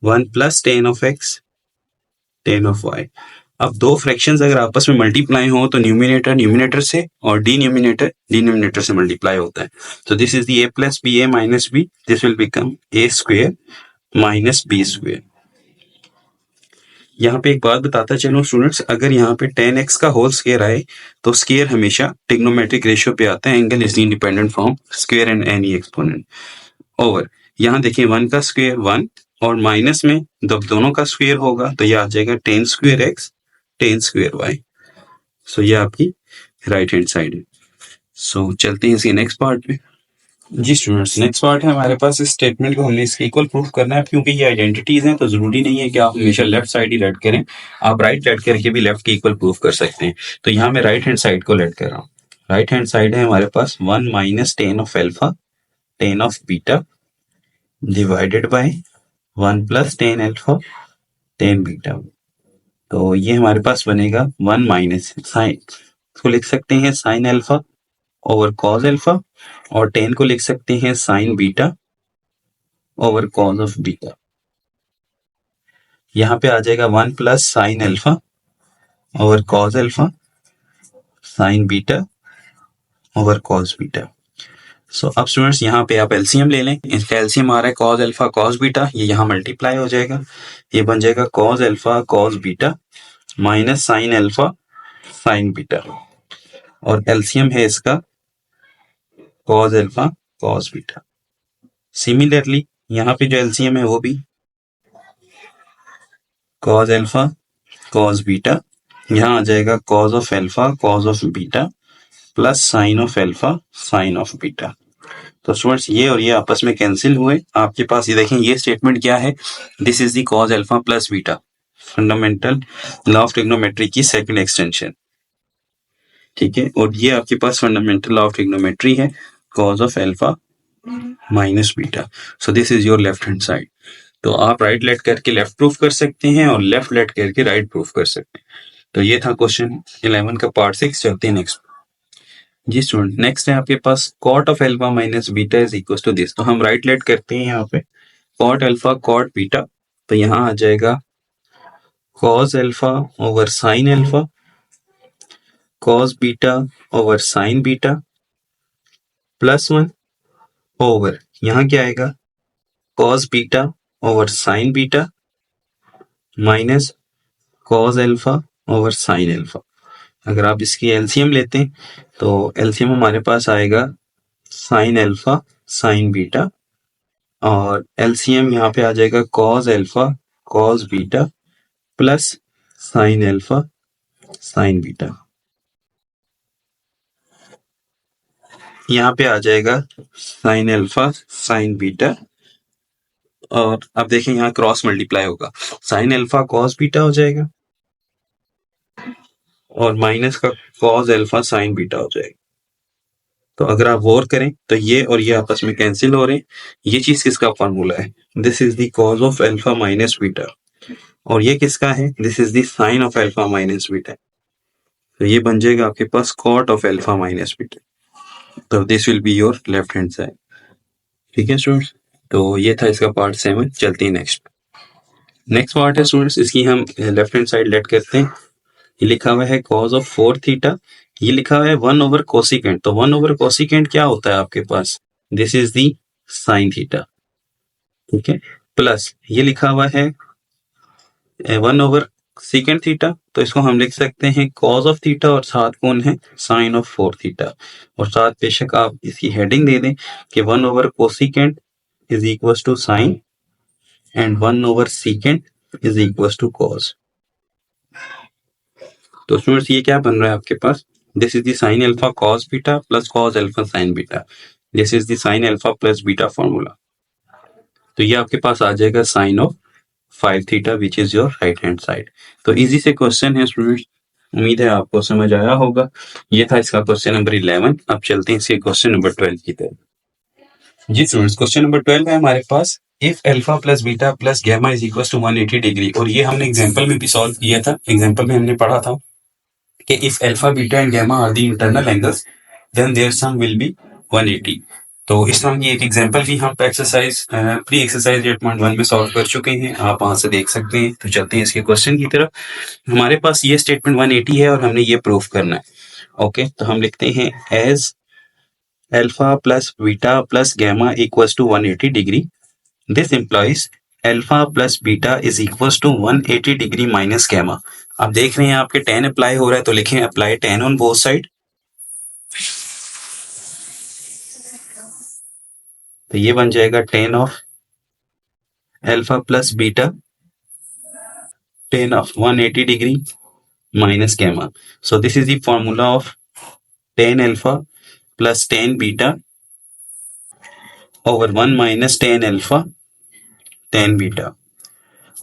one plus tan of x tan of y. अब दो फ्रैक्शंस अगर आपस में मल्टीप्लाई हो तो न्यूमिनेटर न्यूमिनेटर से और डिनोमिनेटर से मल्टीप्लाई होता है। तो this is the a plus b a minus b, this will become a square minus b square. यहाँ पे एक बात बताता चलो स्टूडेंट्स, अगर यहाँ पे 10x का होल स्क्वायर आए तो स्क्वायर हमेशा ट्रिग्नोमेट्रिक रेशियो पे आता है, angle is independent from square and any exponent over. यहाँ देखिए 1 का स्क्वायर 1 और माइनस में जब दोनों का स्क्वायर होगा तो ये आ जाएगा 10 स्क्वायर एक्स 10 स्क्वायर वाई। सो ये आपकी राइट हैंड साइड है। सो चलते हैं इसके नेक्स्ट पार्ट पे। जी स्टूडेंट्स, नेक्स्ट पार्ट है हमारे पास, इस स्टेटमेंट को हमने इसके इक्वल प्रूफ करना है। क्योंकि ये आइडेंटिटीज हैं तो जरूरी नहीं है कि आप हमेशा लेफ्ट साइड ही लेट करें, आप राइट लेट करके भी लेफ्ट के इक्वल प्रूफ कर सकते हैं। तो यहाँ मैं राइट हैंड साइड को लेट कर रहा हूँ। राइट हैंड साइड है हमारे पास 1 minus tan of alpha ten of beta divided by 1 plus tan alpha tan beta. तो ये हमारे पास बनेगा 1 माइनस साइन, इसको लिख सकते हैं sine alpha over cos alpha, और 10 को लिख सकते हैं sine beta over cos of beta. यहाँ पे आ जाएगा 1 plus sine alpha over cos alpha sine beta over cos beta. So अब स्टूडेंट्स यहाँ पे आप एलसीएम ले लें, इसका एलसीएम आ रहा है कॉस एल्फा कॉस बीटा, ये यहाँ मल्टीप्लाई हो जाएगा, ये बन जाएगा cos alpha cos beta minus sine alpha sine beta, और एलसीएम है इसका cos alpha cos beta. Similarly यहाँ पे जो एलसीएम है वो भी कॉस एल्फा कॉस बीटा, यहाँ आ जाएगा cos of alpha cos of beta plus sine of alpha sign of beta. तो स्टूडेंट्स ये और ये आपस में कैंसिल हुए, आपके पास ये देखें ये स्टेटमेंट क्या है, this is the cos alpha plus beta, fundamental law of trigonometry की सेकंड एक्सटेंशन, ठीक है। और ये आपके पास फंडामेंटल लॉ ऑफ ट्रिग्नोमेट्री है cos of alpha minus beta. So this is your left hand side. तो आप राइट लेट करके लेफ्ट प्रूफ कर सकते हैं और लेफ्ट लेट करके राइट प्रूफ कर सकते हैं। तो ये था क्वेश्चन 11 का पार्ट 6। चलते हैं नेक्स्ट। जी स्टूडेंट, नेक्स्ट है आपके पास cot of alpha minus beta is equal to this. तो हम राइट लेट करते हैं यहाँ पे कॉट एल्फा कॉट बीटा, तो यहाँ आ जाएगा cos alpha over sine alpha cos beta over sign beta plus 1 over यहाँ क्या आएगा cos beta over sign beta minus cos alpha over sine alpha. अगर आप इसकी एलसीएम लेते हैं तो एलसीएम हमारे पास आएगा साइन एल्फा साइन बीटा, और एलसीएम यहाँ पे आ जाएगा cos alpha cos beta plus sine alpha sine beta. यहाँ पे आ जाएगा साइन एल्फा साइन बीटा, और अब देखें यहाँ क्रॉस मल्टीप्लाई होगा, साइन एल्फा कॉस बीटा हो जाएगा और माइनस का कॉस एल्फा साइन बीटा हो जाएगा। तो अगर आप गौर करें तो ये और ये आपस में कैंसिल हो रहे हैं। ये चीज किसका फॉर्मूला है, this is the cos of alpha minus beta, और ये किसका है, this is the sine of alpha minus beta. तो ये बन जाएगा आपके पास cot of alpha minus beta. तो this will be your left hand side, ठीक है स्टूडेंट्स। तो ये था इसका पार्ट 7। चलते हैं नेक्स्ट। नेक्स्ट पार्ट है स्टूडेंट्स, इसकी हम लेफ्ट हैंड साइड लेट करते हैं। ये लिखा हुआ है कॉस ऑफ 4 थीटा, ये लिखा हुआ है 1 ओवर कोसिकेंट। तो 1 ओवर कोसिकेंट क्या होता है आपके पास, this is the sine theta, ठीक है। प्लस ये लिखा हुआ है 1 ओवर सीकेंट थीटा, तो इसको हम लिख सकते हैं कॉस ऑफ थीटा और साथ कौन है साइन ऑफ 4 थीटा, और साथ बेशक आप इसकी हेडिंग दे दें कि 1 over cosecant is equal to sine and 1 over secant is equal to cos. तो स्टूडेंट्स ये क्या बन रहा है आपके पास, this is the sine alpha cos beta plus cos alpha sine beta, this is the sine alpha plus beta formula. तो ये आपके पास आ जाएगा sine of 5 theta which is your right hand side. तो इजी से क्वेश्चन है students, उम्मीद है आपको समझ आया होगा। ये था इसका क्वेश्चन नंबर 11। अब चलते हैं इसके क्वेश्चन नंबर 12 की तरफ। जी स्टूडेंट्स, क्वेश्चन नंबर 12 है हमारे पास, if alpha plus beta plus gamma is equal to 180 degree. और ये हमने एग्जांपल में भी सॉल्व किया था, एग्जांपल में हमने पढ़ा था कि if alpha, beta and gamma are the internal angles, then their sum will be 180। तो इस तरह की एक एग्जांपल भी हम एक्सरसाइज प्री एक्सरसाइज 8.1 में सॉल्व कर चुके हैं, आप वहां से देख सकते हैं। तो चलते हैं इसके क्वेश्चन की तरफ। हमारे पास ये स्टेटमेंट 180 है और हमने ये प्रूफ करना है। ओके, तो हम लिखते हैं as alpha plus beta plus gamma equals to 180 degree, this implies alpha plus beta is equals to 180 degree minus gamma. आप देख रहे हैं आपके tan अप्लाई हो रहा है, तो लिखें apply tan on both side. तो ये बन जाएगा tan of alpha plus beta, tan of 180 degree minus gamma. So this is the formula of tan alpha plus tan beta over 1 minus tan alpha tan beta.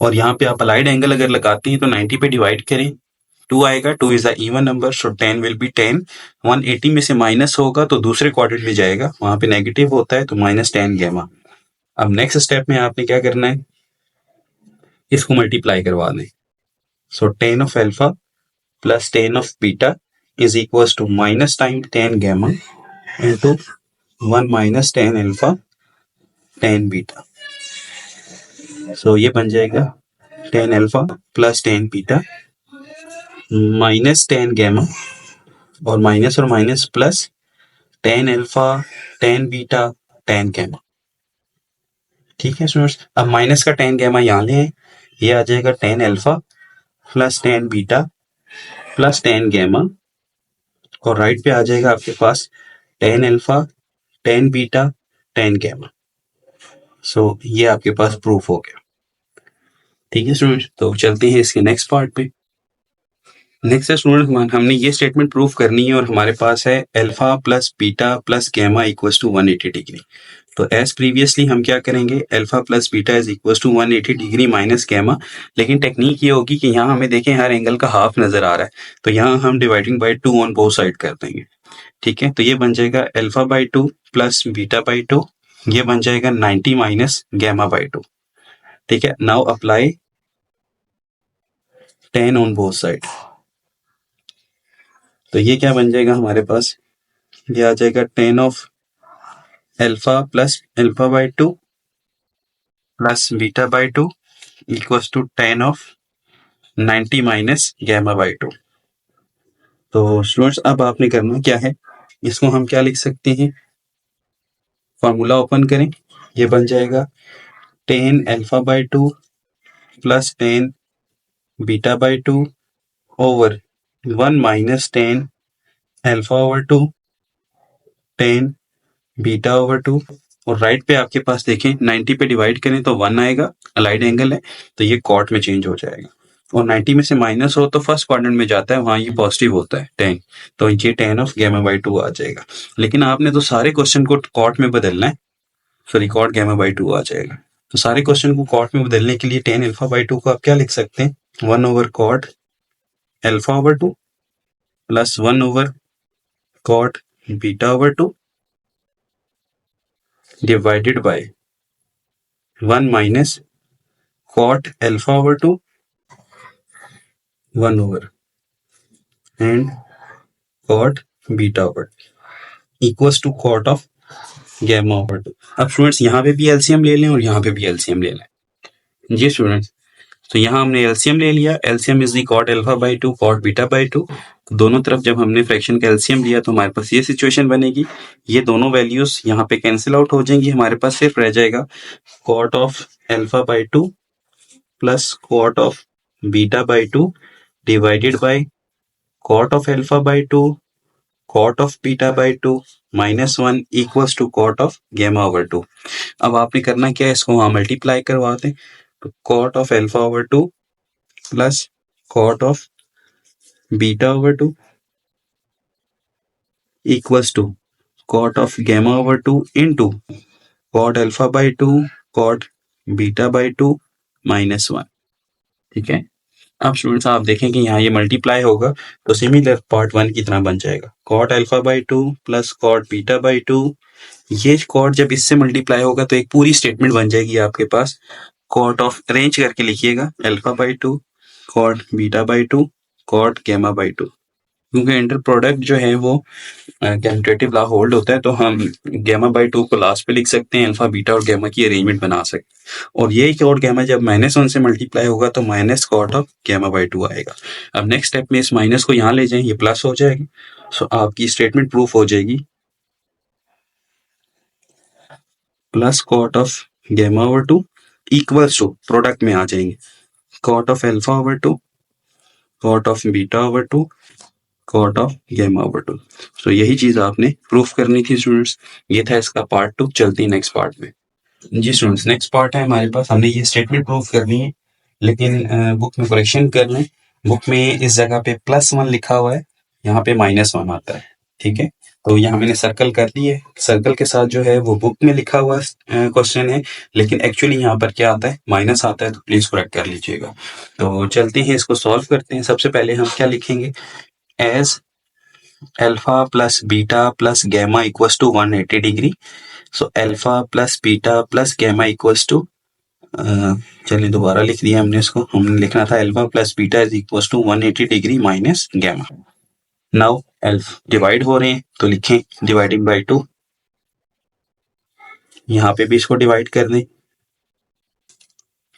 और यहाँ पे आप allied angle अगर लगाते हैं तो 90 पे डिवाइड करें, 2 आएगा, 2 is a even number, so 10 will be 10। 180 में से माइनस होगा तो दूसरे क्वाड्रेंट में जाएगा, वहां पे नेगेटिव होता है, तो माइनस 10 गैमा। अब नेक्स्ट स्टेप में आपने क्या करना है, इसको मल्टीप्लाई करवा दें। So tan of alpha plus tan of beta is equal to minus time 10 gamma into 1 minus 10 alpha tan beta. So ये बन जाएगा tan alpha plus tan beta minus 10 gamma, और minus plus tan alpha tan beta tan gamma. ठीक है students, अब minus का tan gamma यहाँ ले आए, ये आ जाएगा tan alpha plus tan beta plus tan gamma, और राइट पे आ जाएगा आपके पास tan alpha tan beta tan gamma. So ये आपके पास प्रूफ हो गया। ठीक है स्टूडेंट्स, तो चलते हैं इसके नेक्स्ट पार्ट पे। नेक्स्ट है स्टूडेंट, हमने ये स्टेटमेंट प्रूफ करनी है और हमारे पास है alpha plus beta plus gamma equals to 180 degree. तो एज प्रीवियसली हम क्या करेंगे, alpha plus beta is equal to 180 degree minus gamma. लेकिन टेक्निक ये होगी कि यहाँ हमें देखें हर एंगल का हाफ नजर आ रहा है, तो यहाँ हम dividing by 2 on both side कर देंगे। ठीक है, तो ये बन जाएगा alpha by 2 plus beta by 2, ये बन जाएगा 90 माइनस गैमा बाई 2। ठीक है, now apply tan on both side. तो ये क्या बन जाएगा हमारे पास, ये आ जाएगा tan of alpha plus alpha by 2 plus beta by 2 equals to tan of 90 minus gamma by 2। तो स्टूडेंट्स अब आपने करना क्या है, इसको हम क्या लिख सकते हैं, फॉर्मूला ओपन करें, ये बन जाएगा tan alpha by 2 plus tan beta by 2 over 1 minus tan alpha over 2 tan beta over 2। और राइट पे आपके पास देखें 90 पे डिवाइड करें तो 1 आएगा, अलाइड एंगल है, तो ये कॉट में चेंज हो जाएगा। और 90 में से माइनस हो तो फर्स्ट क्वाड्रेंट में जाता है, वहां ये पॉजिटिव होता है tan, तो ये tan ऑफ गैमा बाई 2 आ जाएगा। लेकिन आपने तो सारे क्वेश्चन को कॉट में बदलना है, सॉरी कॉट गैमा बाई 2 आ जाएगा। तो सारे क्वेश्चन को कॉट में बदलने के लिए tan अल्फा बाई 2 को आप क्या लिख सकते हैं, 1 over cot alpha over 2 plus 1 over cot beta over 2 divided by 1 minus cot alpha over 2 1 over and cot beta over equals to cot of gamma over 2। अब स्टूडेंट्स यहाँ पे भी एलसीएम ले लें और यहाँ पे भी एलसीएम ले लें। जी स्टूडेंट्स, तो यहाँ हमने एलसीएम ले लिया, LCM is the cot alpha by 2 cot beta by 2। दोनों तरफ जब हमने फ्रैक्शन का एलसीएम लिया तो हमारे पास ये सिचुएशन बनेगी, ये दोनों वैल्यूज यहाँ पे कैंसिल आउट हो जाएंगी, हमारे पास सिर्फ रह जाएगा cot of alpha by 2 plus cot of beta by 2 divided by cot of alpha by 2 cot of beta by 2 minus 1 equals to cot of gamma over 2। अब आपने करना क्या है, इसको वहां मल्टीप्लाई करवा दें, तो cot of alpha over 2 plus cot of beta over 2 equals to cot of gamma over 2 into cot alpha by 2 cot beta by 2 -1। ठीक है, अब स्टूडेंट्स आप देखें कि यहाँ ये मल्टीप्लाई होगा तो सिमिलर पार्ट 1 की तरह बन जाएगा। Cot alpha by 2 plus cot beta by 2, ये कॉट जब इससे मल्टीप्लाई होगा तो एक पूरी स्टेटमेंट बन जाएगी आपके पास। कॉट ऑफ अरेंज करके लिखिएगा alpha by 2 cot beta by 2 cot gamma by 2, क्योंकि इंटर प्रोडक्ट जो है वो कम्यूटेटिव लॉ होल्ड होता है तो हम गैमा बाई 2 को लास्ट पे लिख सकते हैं, अल्फा बीटा और गैमा की अरेंजमेंट बना सकते हैं। और ये कॉट गैमा जब -1 से मल्टीप्लाई होगा तो minus cot of gamma by 2 आएगा। अब नेक्स्ट स्टेप में इस माइनस को यहाँ ले जाएं, ये प्लस हो जाएगी। सो आपकी स्टेटमेंट प्रूफ हो जाएगी plus cot of gamma over 2 equals to product में आ जाएंगे cot of alpha over 2 cot of beta over 2 cot of gamma over 2। So यही चीज आपने प्रूफ करनी थी स्टूडेंट्स। ये था इसका पार्ट 2। चलती है नेक्स्ट पार्ट में। जी स्टूडेंट्स, नेक्स्ट पार्ट है हमारे पास, हमने ये स्टेटमेंट प्रूफ करनी है, लेकिन बुक में करेक्शन कर लें। बुक में इस जगह पे +1 लिखा हुआ है, यहाँ पे -1 आता है। ठीक है, तो यहाँ मैंने सर्कल कर दी है। सर्कल के साथ जो है वो बुक में लिखा हुआ क्वेश्चन है, लेकिन एक्चुअली यहाँ पर क्या आता है, माइनस आता है, तो प्लीज करेक्ट कर लीजिएगा। तो चलते हैं, इसको सॉल्व करते हैं। सबसे पहले हम क्या लिखेंगे, as alpha plus beta plus gamma equals to 180 degree. So alpha plus beta plus gamma equals to, चलिए दोबारा लिख दिया हमने इसको। हमने लिखना था alpha plus beta is equals to 180 degree minus gamma. Now alpha divide हो रहे हैं तो लिखें डिवाइडिंग बाय 2, यहाँ पे भी इसको डिवाइड कर दें।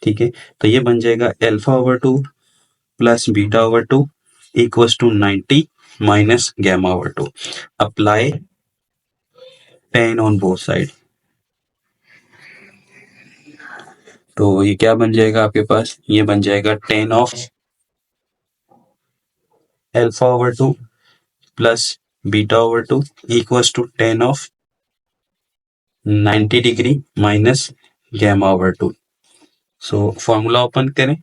ठीक है, तो ये बन जाएगा alpha over 2 plus beta over 2 equals to 90 minus gamma over 2। Apply 10 on both side, तो ये क्या बन जाएगा आपके पास, ये बन जाएगा 10 of alpha over 2 plus beta over 2 equals to 10 of 90 degree minus gamma over 2। So formula open करें,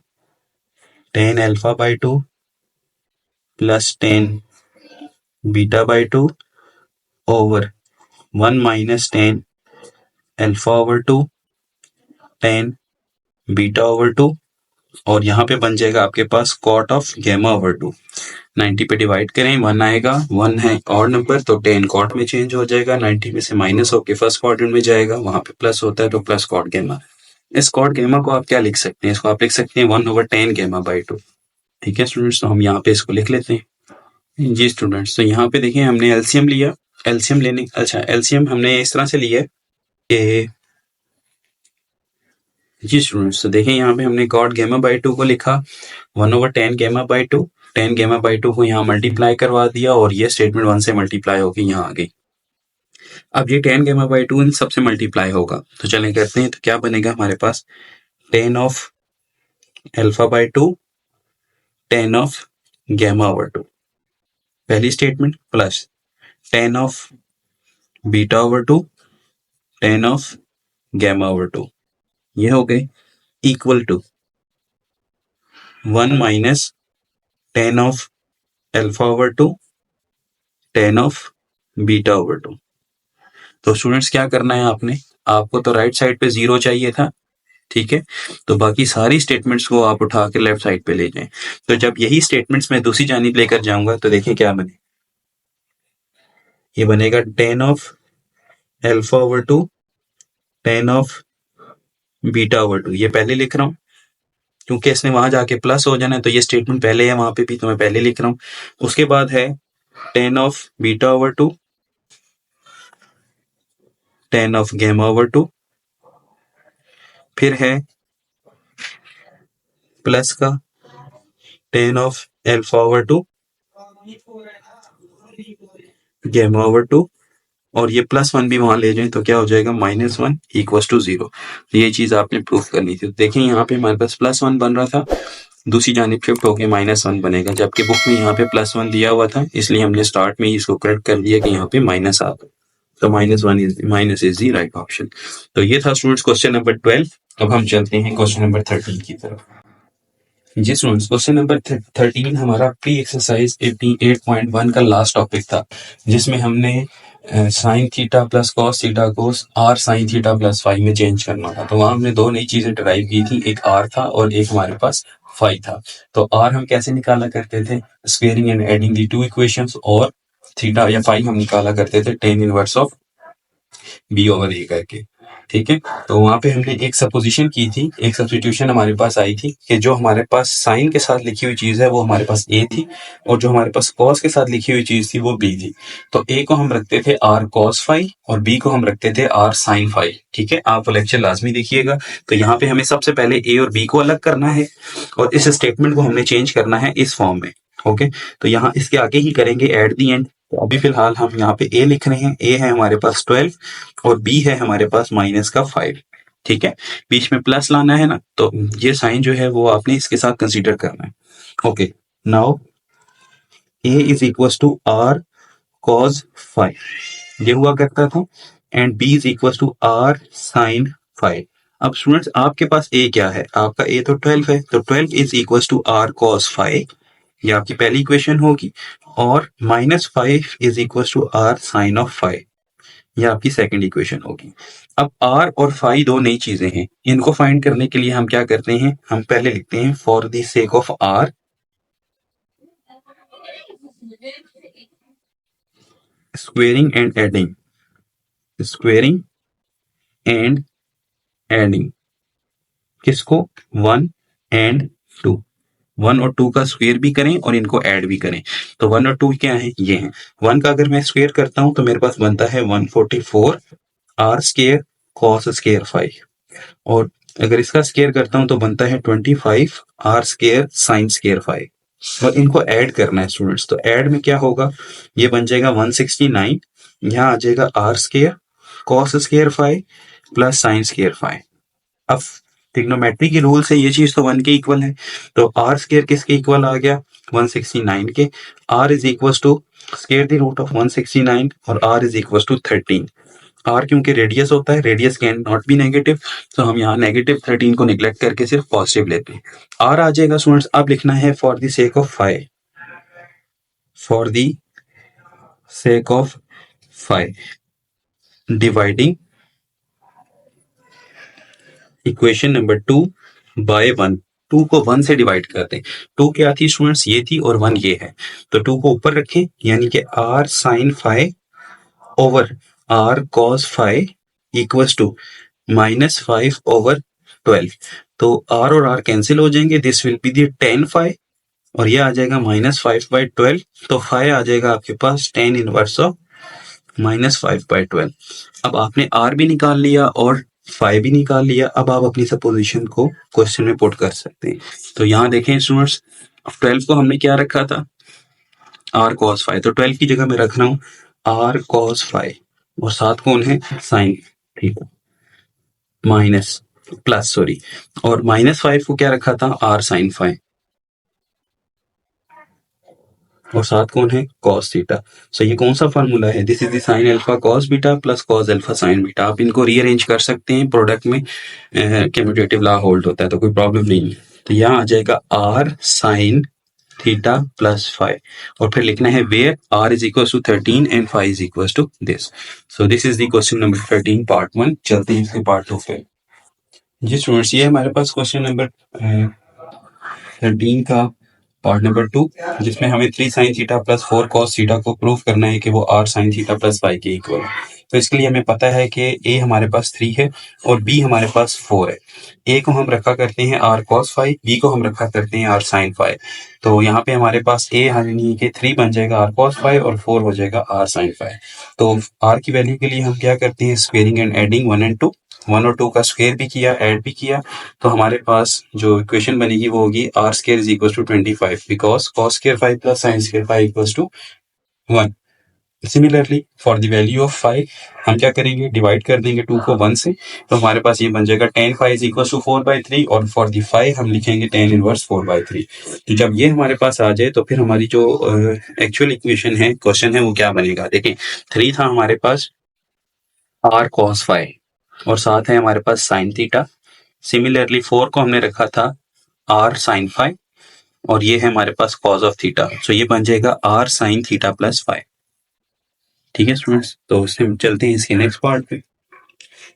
10 alpha by 2 plus 10 beta by 2 over 1 minus 10 alpha over 2 10 beta over 2, और यहाँ पे बन जाएगा आपके पास कॉट ऑफ गैमा ओवर 2। 90 पे divide करें, 1 आएगा, 1 है और नंबर, तो 10 कॉट में चेंज हो जाएगा, 90 में से माइनस होके फर्स्ट क्वाड्रेंट में जाएगा, वहां पे प्लस होता है तो प्लस कॉट गैमा। इस कॉट गैमा को आप क्या लिख सकते हैं, इसको आप लिख सकते हैं 1/10 गैमा बाई 2। ठीक है स्टूडेंट्स, तो हम यहाँ पे इसको लिख लेते हैं। जी स्टूडेंट्स, तो यहाँ पे देखिए हमने एलसीएम लिया। एलसीएम लेने, अच्छा एलसीएम हमने इस तरह से लिया कि, जी स्टूडेंट्स, तो देखें यहाँ पे हमने कॉट गैमा बाई 2 को लिखा 1/10 गैमा बाई 2, 10 गैमा बाई 2 को यहाँ मल्टीप्लाई करवा दिया और ये स्टेटमेंट 1 से मल्टीप्लाई होकर यहाँ आ गई। अब ये 10 गैमा बाई 2 इन सबसे मल्टीप्लाई होगा, तो चलें करते हैं। तो क्या बनेगा हमारे पास, 10 of alpha by 2 10 of gamma over 2 पहली statement, plus 10 of beta over 2 10 of gamma over 2, ये हो गए, equal to 1 minus 10 of alpha over 2 10 of beta over 2। तो स्टूडेंट्स क्या करना है आपने, आपको तो राइट साइड पे 0 चाहिए था। ठीक है, तो बाकी सारी स्टेटमेंट्स को आप उठा के लेफ्ट साइड पे ले जाएं। तो जब यही स्टेटमेंट्स मैं दूसरी जानिब लेकर जाऊंगा तो देखिए क्या बने, ये बनेगा 10 of alpha over 2 10 of beta over 2। ये पहले लिख रहा हूं क्योंकि इसने वहां जाके प्लस हो जाना है, तो ये स्टेटमेंट पहले है वहां पे भी, तो मैं पहले लिख रहा हूं। उसके बाद है 10 of beta over 2 10 of gamma over 2, फिर है प्लस का 10 of alpha over 2 gamma over 2, और ये +1 भी वहां ले जाए तो क्या हो जाएगा, -1 इक्वल्स टू 0। तो ये चीज आपने प्रूफ करनी थी। तो देखें यहाँ पे हमारे पास +1 बन रहा था, दूसरी जानिब शिफ्ट होके -1 बनेगा, जबकि बुक में यहाँ पे +1 दिया हुआ था, इसलिए हमने स्टार्ट में ही इसको करेक्ट कर दिया कि यहाँ पे माइनस आ गया। तो -1 is minus is the right option. तो ये था स्टूडेंट्स क्वेश्चन नंबर 12। अब हम चलते हैं क्वेश्चन नंबर 13 की तरफ। जी स्टूडेंट्स, क्वेश्चन नंबर 13 हमारा प्री एक्सरसाइज 88.1 का लास्ट टॉपिक था, जिसमें हमने sine theta plus cos theta को R sine theta plus five में चेंज करना था। तो वहां हमने दो नई चीजें डिराइव की थी, एक आर था और एक हमारे पास फाइव था। तो आर हम कैसे निकाला करते थे, squaring and adding the two equations, और थीटा या फाइव हम निकाला करते थे ten inverse of B over A करके। ठीक है, तो वहां पे हमने एक सपोजिशन की थी, एक सब्स्टिट्यूशन हमारे पास आई थी कि जो हमारे पास साइन के साथ लिखी हुई चीज है वो हमारे पास ए थी, और जो हमारे पास कॉस के साथ लिखी हुई चीज थी वो बी थी। तो ए को हम रखते थे आर कॉस फाइव और बी को हम रखते थे आर साइन फाइव। ठीक है, आप लेक्चर लाजमी देखिएगा। तो यहाँ पे हमें सबसे पहले ए और बी को अलग करना है, और इस स्टेटमेंट को हमने चेंज करना है इस फॉर्म में। ओके, तो यहाँ इसके आगे ही करेंगे एट दी एंड। तो अभी फिलहाल हम यहाँ पे ए लिख रहे हैं, ए है हमारे पास 12 और बी है हमारे पास माइनस का 5। ठीक है, बीच में प्लस लाना है ना, तो ये साइन जो है वो आपने इसके साथ कंसीडर करना है। Okay, now a is equal to r cos 5 ये हुआ करता था, and b is equal to r sine 5। अब स्टूडेंट्स, आपके पास ए क्या है, आपका ए तो 12 है, तो 12 is equal to r cos 5, ये आपकी पहली इक्वेशन होगी, और minus 5 is equal to r sine of 5, ये आपकी सेकंड इक्वेशन होगी। अब आर और फाई दो नई चीजें हैं, इनको फाइंड करने के लिए हम क्या करते हैं, हम पहले लिखते हैं for the sake of r squaring and adding, squaring and adding किसको, 1 एंड 2, 1 और 2 का स्क्वेयर भी करें और इनको ऐड भी करें। तो 1 और 2 क्या है, ये हैं। 1 का अगर मैं स्क्वेयर करता हूं तो मेरे पास बनता है 144 आर स्क्वेयर कॉस स्क्वेयर 5, और अगर इसका स्केयर करता हूं तो बनता है 25 आर स्केयर साइन स्केयर 5, और इनको ऐड करना है स्टूडेंट्स। तो ऐड में क्या होगा, ये बन जाएगा 169, यहाँ आ जाएगा r square cos square 5 plus sine square 5। अब ट्रिग्नोमेट्री के रूल से ये चीज तो 1 के इक्वल है, तो आर स्केयर किसके इक्वल आ गया, 169 के। R is equal to square the root of 169 और r is equal to 13। R क्योंकि रेडियस होता है, radius can not be negative, तो हम यहाँ -13 को निग्लेक्ट करके सिर्फ पॉजिटिव लेते हैं। आर आ जाएगा स्टूडेंट्स, अब लिखना है for the sake of 5, for the sake of 5 dividing equation number 2 by 1। 2 को 1 से डिवाइड करते हैं। 2 क्या थी स्टूडेंट्स, ये थी, और 1 ये है, तो 2 को ऊपर रखें, यानी कि r sine 5 over r cos 5 equals to -5 over 12। तो आर और आर कैंसिल हो जाएंगे, this will be the tan 5, और ये आ जाएगा -5/12। तो 5 आ जाएगा आपके पास tan इनवर्स ऑफ -5/12। अब आपने आर भी निकाल लिया और 5 भी निकाल लिया। अब आप अपनी सपोजिशन को क्वेश्चन में पुट कर सकते हैं। तो यहाँ देखें स्टूडेंट्स, 12 को हमने क्या रखा था, आर कॉस 5, तो 12 की जगह मैं रख रहा हूँ आर कॉस 5, और साथ कौन है, sine theta minus plus sorry, और -5 को क्या रखा था, आर साइन 5, और साथ कौन है, कॉस थीटा। सो ये कौन सा फॉर्मूला है, this is the sine alpha cos beta plus cos alpha sine beta. आप इनको रीअरेंज कर सकते हैं, प्रोडक्ट में कम्यूटेटिव लॉ होल्ड होता है, तो कोई प्रॉब्लम नहीं है। तो यहाँ आ जाएगा आर साइन थीटा प्लस 5, और फिर लिखना है where r is equal to 13 and 5 is equal to this. So this is the question number 13 part 1। चलते हैं इसके पार्ट 2 पे। जी स्टूडेंट्स, ये हमारे पास क्वेश्चन नंबर 13 का पार्ट नंबर 2, जिसमें हमें 3 sign theta plus 4 cos theta को प्रूव करना है कि वो आर साइन थीटा प्लस 5 के इक्वल है। तो इसके लिए हमें पता है कि ए हमारे पास 3 है और बी हमारे पास 4 है। ए को हम रखा करते हैं आर कॉस 5, बी को हम रखा करते हैं आर साइन 5। तो यहाँ पे हमारे पास ए यानी कि 3 बन जाएगा आर कॉस 5 और 4 हो जाएगा आर साइन 5। तो आर की वैल्यू के लिए हम क्या करते हैं, स्क्वेयरिंग एंड एडिंग 1 एंड 2, 1 और 2 का स्क्वेयर भी किया, ऐड भी किया। तो हमारे पास जो इक्वेशन बनेगी वो होगी r square is equal to 25, because cos square 5 plus sine square 5 equal to 1। Similarly for the value of 5 हम क्या करेंगे, डिवाइड कर देंगे 2 को 1 से, तो हमारे पास ये बन जाएगा tan 5 इज इक्वल टू 4/3, और फॉर द 5 हम लिखेंगे tan इनवर्स 4/3। तो जब ये हमारे पास आ जाए तो फिर हमारी जो एक्चुअल इक्वेशन है, क्वेश्चन है, वो क्या बनेगा, देखें 3 था हमारे पास आर कॉस 5, और साथ है हमारे पास साइन थीटा, सिमिलरली 4 को हमने रखा था r sin फाइव और ये है हमारे पास cos ऑफ थीटा, सो ये बन जाएगा r sin theta plus five. ठीक है स्टूडेंट्स, तो उससे हम चलते हैं इसके नेक्स्ट पार्ट पे।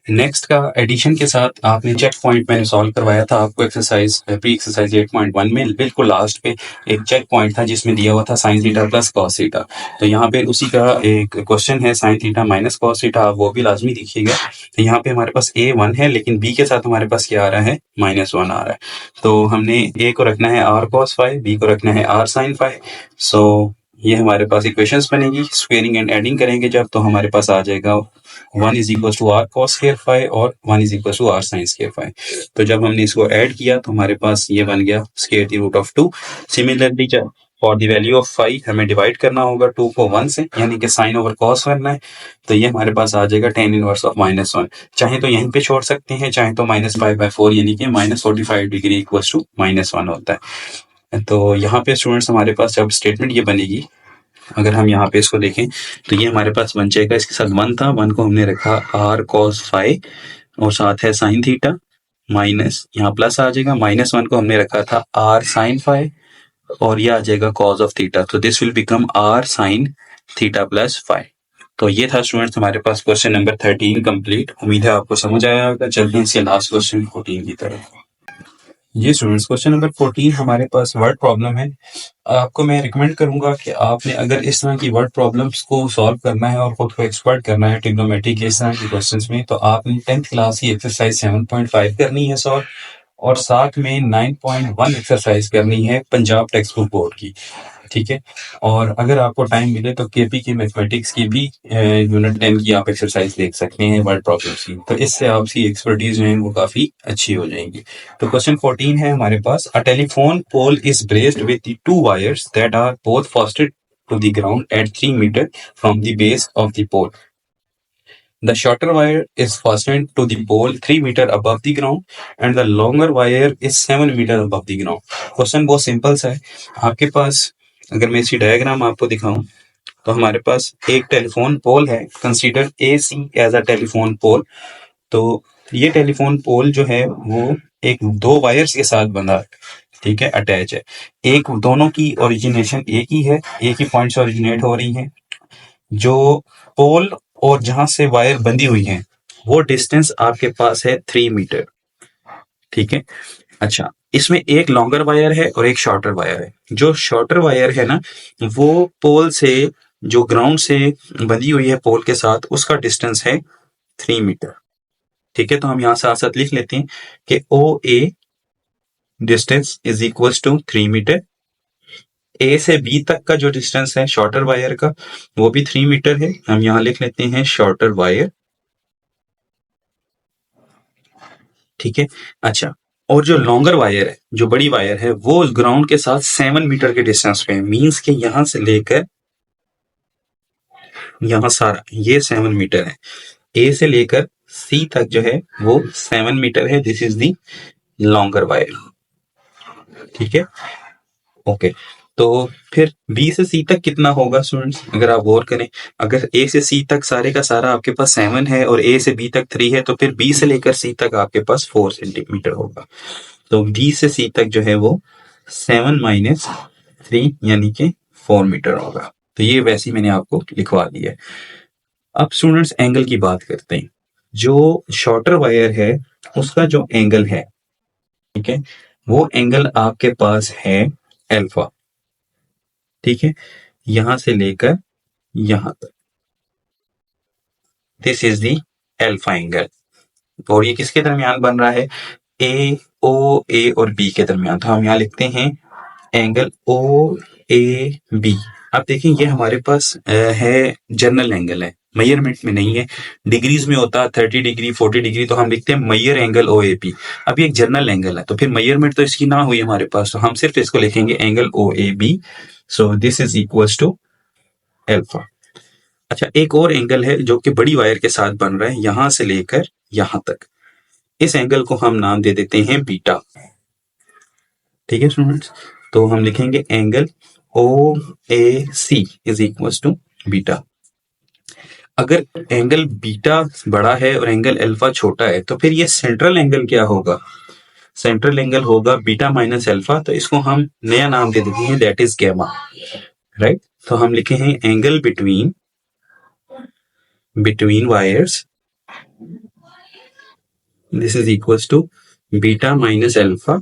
नेक्स्ट का एडिशन के साथ आपने चेक पॉइंट मैंने सॉल्व करवाया था आपको एक्सरसाइज प्री एक्सरसाइज 8.1 में बिल्कुल लास्ट पे एक चेक पॉइंट था जिसमें दिया हुआ था sign theta plus cos theta. तो यहाँ पे उसी का एक क्वेश्चन है sine theta minus cos theta, आप वो भी लाजमी देखिएगा। तो यहाँ पे हमारे पास a1 है लेकिन b के साथ हमारे पास क्या आ रहा है, -1 आ रहा है। तो हमने a को रखना है r cos फाइव, b को रखना है r sin फाइव। सो ये हमारे पास इक्वेशंस बनेगी, स्क्वेयरिंग एंड एडिंग करेंगे जब, तो हमारे पास आ जाएगा 1 is equal to r cos square five और 1 is equal to r sine square five. तो जब हमने इसको ऐड किया तो हमारे पास ये बन गया square the root of 2। Similarly for the value of five हमें डिवाइड करना होगा 2 को 1 से, यानी कि साइन ओवर कॉस करना है। तो ये हमारे पास आ जाएगा tan इनवर्स ऑफ -1। चाहे तो यहीं पे छोड़ सकते हैं, चाहे तो -5/4 यानी कि -45 डिग्री इक्वल टू -1 होता है। तो यहाँ पे स्टूडेंट्स हमारे पास जब स्टेटमेंट ये बनेगी, अगर हम यहाँ पे इसको देखें तो ये हमारे पास बन जाएगा, इसके साथ 1 था, 1 को हमने रखा r cos फाइव और साथ है साइन थीटा, माइनस यहाँ प्लस आ जाएगा, -1 को हमने रखा था r sin फाइव और ये आ जाएगा cos ऑफ थीटा। तो this will become r sin theta plus five. तो ये था स्टूडेंट्स हमारे पास क्वेश्चन नंबर 13 कंप्लीट। उम्मीद है आपको समझ आया होगा। चलते हैं इसके लास्ट क्वेश्चन 14 की तरफ। ये स्टूडेंट्स क्वेश्चन नंबर 14 हमारे पास वर्ड प्रॉब्लम है। आपको मैं रिकमेंड करूंगा कि आपने अगर इस तरह की वर्ड प्रॉब्लम्स को सॉल्व करना है और खुद को एक्सपर्ट करना है ट्रिग्नोमेट्री के इस तरह के क्वेश्चंस में, तो आपने 10th क्लास की एक्सरसाइज 7.5 करनी है सॉल्व, और साथ में 9.1 एक्सरसाइज करनी है पंजाब टेक्स्ट बुक बोर्ड की। ठीक है, और अगर आपको टाइम मिले तो केपी की मैथमेटिक्स की भी यूनिट 10 की आप एक्सरसाइज देख सकते हैं वर्ड प्रॉब्लम्स की। तो इससे आपकी एक्सपर्टीज जो है वो काफी अच्छी हो जाएंगी। तो क्वेश्चन 14 है हमारे पास, a telephone pole is braced with 2 wires that are both fastened to the ground at 3 meter from the base of the pole. The shorter wire is fastened to the pole 3 meter above the ground and the longer wire is 7 meter above the ground. Question बहुत simple सा है। आपके पास अगर मैं इसकी diagram आपको दिखाऊं तो हमारे पास एक टेलीफोन पोल है, consider A C as a telephone pole. तो ये टेलीफोन पोल जो है वो एक 2 वायर्स के साथ बंधा, ठीक है, अटैच है। एक दोनों की ओरिजिनेशन एक ही है, एक ही पॉइंट से ओरिजिनेट हो रही है। जो पोल और जहां से वायर बंधी हुई है वो डिस्टेंस आपके पास है 3 मीटर। ठीक है, अच्छा, इसमें एक लॉन्गर वायर है और एक शॉर्टर वायर है। जो शॉर्टर वायर है ना, वो पोल से, जो ग्राउंड से बंधी हुई है पोल के साथ, उसका डिस्टेंस है 3 मीटर। ठीक है, तो हम यहां साथ साथ लिख लेते हैं कि O A distance is equal to 3 metre. A से बी तक का जो डिस्टेंस है शॉर्टर वायर का वो भी 3 मीटर है। हम यहां लिख लेते हैं शॉर्टर वायर। ठीक है, अच्छा, और जो लॉन्गर वायर है, जो बड़ी वायर है, वो ग्राउंड के साथ 7 मीटर के डिस्टेंस पे है। मींस के यहां से लेकर यहां सारा ये 7 मीटर है। ए से लेकर सी तक जो है वो 7 मीटर है। This is the longer wire. ठीक है, ओके। तो फिर बी से सी तक कितना होगा स्टूडेंट्स, अगर आप गौर करें, अगर ए से सी तक सारे का सारा आपके पास 7 है और ए से बी तक 3 है, तो फिर बी से लेकर सी तक आपके पास 4 सेंटीमीटर होगा। तो बी से सी तक जो है वो 7 माइनस 3 यानी कि 4 मीटर होगा। तो ये वैसे ही मैंने आपको लिखवा दिया है। अब स्टूडेंट्स एंगल की बात करते हैं। जो शॉर्टर वायर है उसका जो एंगल है, ठीक है, वो एंगल आपके पास है अल्फा। ठीक है, यहां से लेकर यहां तक, this is the alpha angle. और ये किसके दरमियान बन रहा है, ए ओ ए और बी के दरमियान। तो हम यहाँ लिखते हैं एंगल ओ ए बी। अब देखिए ये हमारे पास है जनरल एंगल है, मेजरमेंट में नहीं है। डिग्रीज में होता 30 डिग्री 40 डिग्री, तो हम लिखते हैं measure angle O A P. अब ये एक जनरल एंगल है तो फिर मेजरमेंट तो इसकी ना हुई हमारे पास, तो हम सिर्फ इसको लिखेंगे angle O A B. So this is equals to alpha. अच्छा, एक और एंगल है जो कि बड़ी वायर के साथ बन रहा है यहां से लेकर यहां तक। इस एंगल को हम नाम दे देते हैं बीटा। ठीक है स्टूडेंट्स, तो हम लिखेंगे angle O A C is equal to beta. अगर एंगल बीटा बड़ा है और एंगल अल्फा छोटा है तो फिर ये सेंट्रल एंगल क्या होगा, सेंट्रल एंगल होगा बीटा माइनस अल्फा, तो इसको हम नया नाम दे देते हैं, दैट इज गैमा, राइट। तो हम लिखे हैं angle between wires, this is equals to beta minus alpha.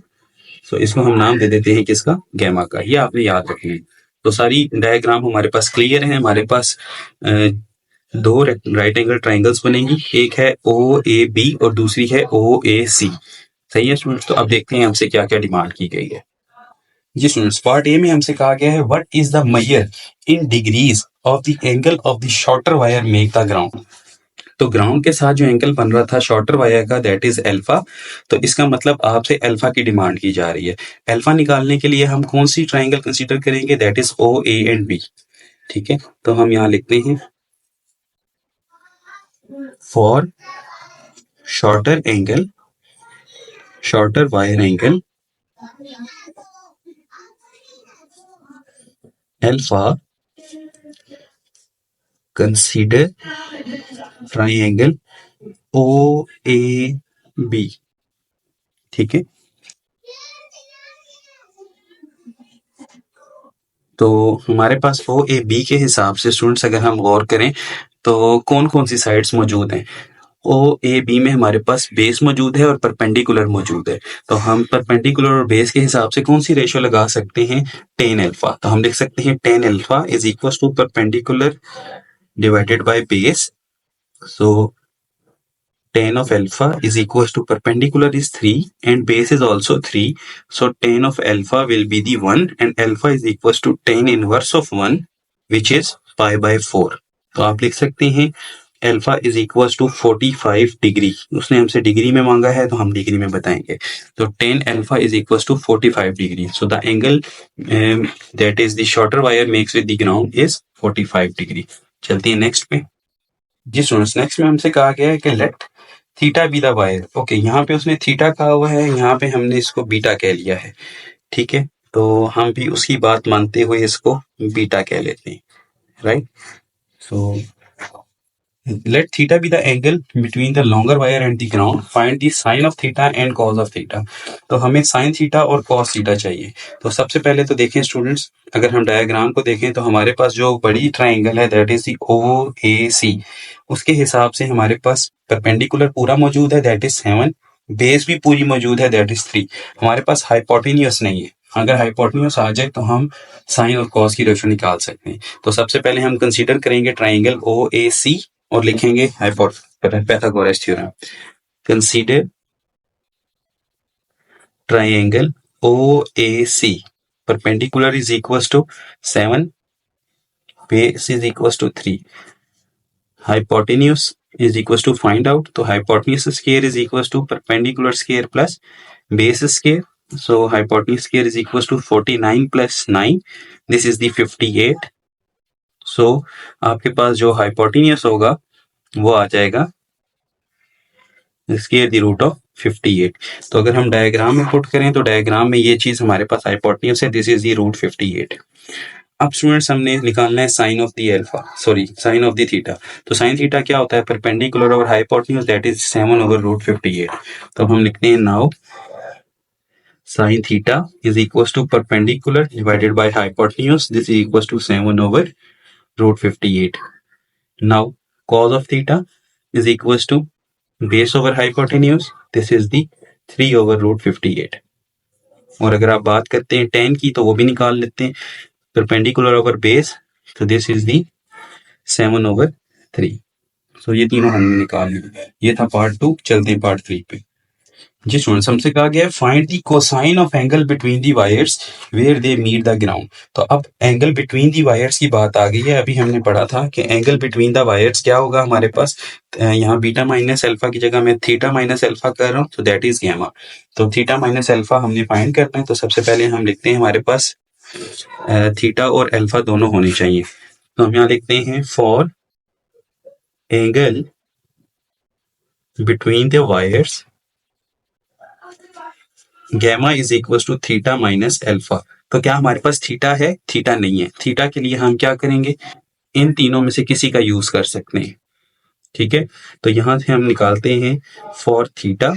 तो इसको हम नाम दे देते हैं किसका, गैमा का। ये आपने याद रखना है। तो सारी डायग्राम हमारे पास क्लियर है। हमारे पास दो राइट एंगल ट्राइंगल्स बनेंगी, एक है ओ ए बी और दूसरी है ओ ए सी। सही है स्टूडेंट्स। तो अब देखते हैं हमसे क्या क्या डिमांड की गई है। जी स्टूडेंट्स, पार्ट ए में हमसे कहा गया है what is the measure in degrees of the angle of the shorter wire make the ground. तो ग्राउंड के साथ जो एंगल बन रहा था शॉर्टर वायर का, दैट इज अल्फा। तो इसका मतलब आपसे अल्फा की डिमांड की जा रही है। अल्फा निकालने के लिए हम कौन सी ट्राइंगल कंसीडर करेंगे, that is O A and B. ठीक है, तो हम यहाँ लिखते हैं for shorter wire angle alpha consider triangle O A B. ठीक है, तो हमारे पास ओ ए बी के हिसाब से स्टूडेंट्स अगर हम गौर करें तो कौन कौन सी साइड्स मौजूद हैं। ओ ए बी में हमारे पास बेस मौजूद है और परपेंडिकुलर मौजूद है। तो हम परपेंडिकुलर और बेस के हिसाब से कौन सी रेशियो लगा सकते हैं, टेन अल्फा। तो हम लिख सकते हैं tan alpha is equal to perpendicular divided by base. So tan of alpha is equals to perpendicular is 3 and base is also 3. So tan of alpha will be the 1 and alpha is equals to tan inverse of 1 which is pi by 4. तो आप लिख सकते हैं alpha is equals to 45 degree. उसने हमसे degree में मांगा है तो हम डिग्री में बताएंगे। तो tan alpha is equals to 45 degree. So the angle that is the shorter wire makes with the ground is 45 degree. चलते हैं नेक्स्ट पे। जी स्टूडेंट्स, नेक्स्ट में हमसे कहा गया है कि let theta be the wire. Okay, यहाँ पे उसने थीटा कहा हुआ है, यहाँ पे हमने इसको बीटा कह लिया है। ठीक है, तो हम भी उसकी बात मानते हुए इसको बीटा कह लेते हैं, right. So let theta be the angle between the longer wire and the ground. Find the sin of theta and cos of theta. तो हमें sin थीटा और cos थीटा चाहिए। तो सबसे पहले तो देखें स्टूडेंट्स, अगर हम डायग्राम को देखें तो हमारे पास जो बड़ी ट्राइंगल है that is the O A सी, उसके हिसाब से हमारे पास परपेंडिकुलर पूरा मौजूद है दैट इज 7, बेस भी पूरी मौजूद है दैट इज 3। हमारे पास हाइपोटेन्यूस नहीं है। अगर हाइपोटेन्यूस आ जाए तो हम साइन और कॉस की रेशो निकाल सकते हैं। तो सबसे पहले हम कंसीडर करेंगे ट्राइंगल ओ ए सी और लिखेंगे Pythagoras theorem. Consider triangle O A C, perpendicular is equals to 7, base is equals to 3, hypotenuse is equals to find out. तो hypotenuse square is equals to perpendicular square plus base square. So hypotenuse square is equals to 49 plus 9. This is the 58. So आपके पास जो hypotenuse होगा वो आ जाएगा square the root of 58। तो अगर हम diagram में पुट करें तो डायग्राम में ये चीज हमारे पास हाइपोटेन्यूस है, दिस इज द रूट 58। अब स्टूडेंट्स हमने निकालना है sine of the alpha, sorry sine of the theta. तो साइन थीटा क्या होता है, perpendicular over hypotenuse that is 7 over root 58। तो हम लिखते हैं now sine theta is equal to perpendicular divided by hypotenuse, this is equal to 7 over root 58। Now cos of theta is equal to base over hypotenuse, this is the 3 over root 58। और अगर आप बात करते हैं tan की तो वो भी निकाल लेते हैं, परपेंडिकुलर ओवर बेस, तो दिस इज दी 7 ओवर 3। सो ये तीनों हमने निकाल लिए। ये था पार्ट 2। चलते हैं पार्ट 3 पे। जी स्टूडेंट्स, हमसे कहा गया है find the cosine of angle between the wires where they meet the ground. तो अब एंगल बिटवीन दी वायर्स की बात आ गई है। अभी हमने पढ़ा था कि एंगल बिटवीन द वायर्स क्या होगा हमारे पास, यहाँ बीटा माइनस अल्फा की जगह मैं थीटा माइनस अल्फा कर रहा हूँ, तो दैट इज गैमा। तो थीटा माइनस अल्फा हमने फाइंड करना है। तो सबसे पहले हम लिखते हैं हमारे पास थीटा और अल्फा दोनों होने चाहिए। तो हम यहाँ लिखते हैं for angle between the wires gamma is equal to theta minus alpha. तो क्या हमारे पास थीटा है, थीटा नहीं है। थीटा के लिए हम क्या करेंगे, इन तीनों में से किसी का यूज कर सकते हैं। ठीक है, तो यहां से हम निकालते हैं for theta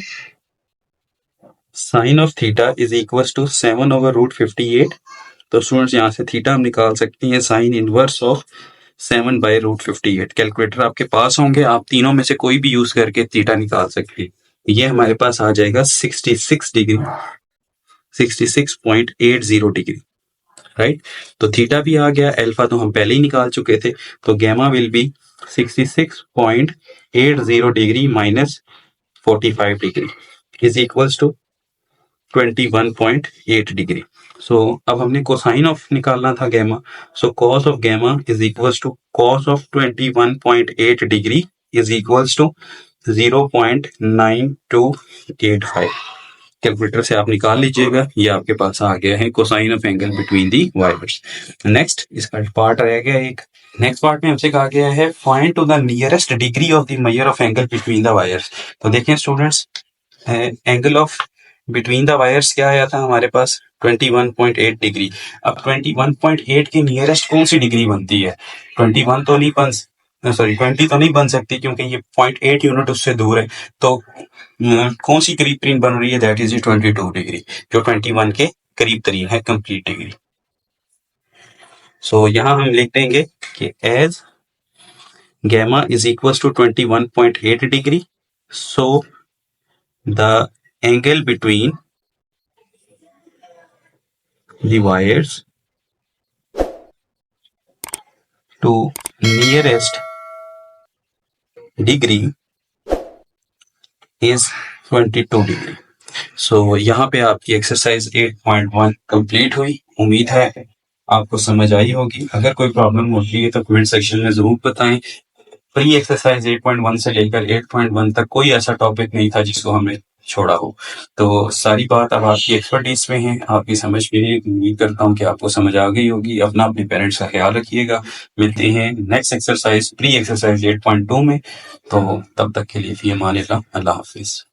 sine of theta is equal to 7/√58। तो स्टूडेंट्स यहाँ से थीटा हम निकाल सकते हैं साइन इनवर्स ऑफ 7/√58। कैलकुलेटर आपके पास होंगे, आप तीनों में से कोई भी यूज करके थीटा निकाल सकते हैं। ये हमारे पास आ जाएगा 66 डिग्री, 66.80 डिग्री, राइट। तो थीटा भी आ गया, अल्फा तो हम पहले ही निकाल चुके थे, तो gamma will be 66.80 degree minus 45 degree is equals to 21.8 degree. So अब हमने कोसाइन ऑफ निकालना था gamma, so cos of gamma is equals to cos of 21.8 degree is equals to 0.9285। Calculator से आप निकाल लीजिएगा, ये आपके पास आ गया है cosine of angle between the wires. Next इसका पार्ट रह गया एक, नेक्स्ट पार्ट में हमसे कहा गया है find to the nearest degree of the measure of angle between the wires. तो देखें students, angle of between the wires क्या आया था हमारे पास 21.8 डिग्री। अब 21.8 के नियरेस्ट कौन सी डिग्री बनती है? 21 तो नहीं बन, सॉरी 20 तो नहीं बन सकती क्योंकि ये 0.8 यूनिट उससे दूर है। तो कौन सी करीब तरीन बन रही है? दैट इज 22 डिग्री, जो 21 के करीब तरीन है कंप्लीट डिग्री। सो यहां हम लिख देंगे कि as gamma is equal to 21.8 degree, so the angle between the wires to nearest degree is 22 degree. So यहाँ पे आपकी एक्सरसाइज 8.1 कंप्लीट हुई। उम्मीद है आपको समझ आई होगी। अगर कोई प्रॉब्लम होती है तो कमेंट सेक्शन में जरूर बताएं। प्री एक्सरसाइज 8.1 से लेकर 8.1 तक कोई ऐसा टॉपिक नहीं था जिसको हमने छोड़ा हो। तो सारी बात अब आपकी एक्सपर्टीज में है, आपकी समझ में है। उम्मीद करता हूँ कि आपको समझ आ गई होगी। अपना अपने पेरेंट्स का ख्याल रखिएगा। मिलते हैं नेक्स्ट एक्सरसाइज प्री एक्सरसाइज 8.2 में। तो तब तक के लिए फी अमान अल्लाह हाफिज।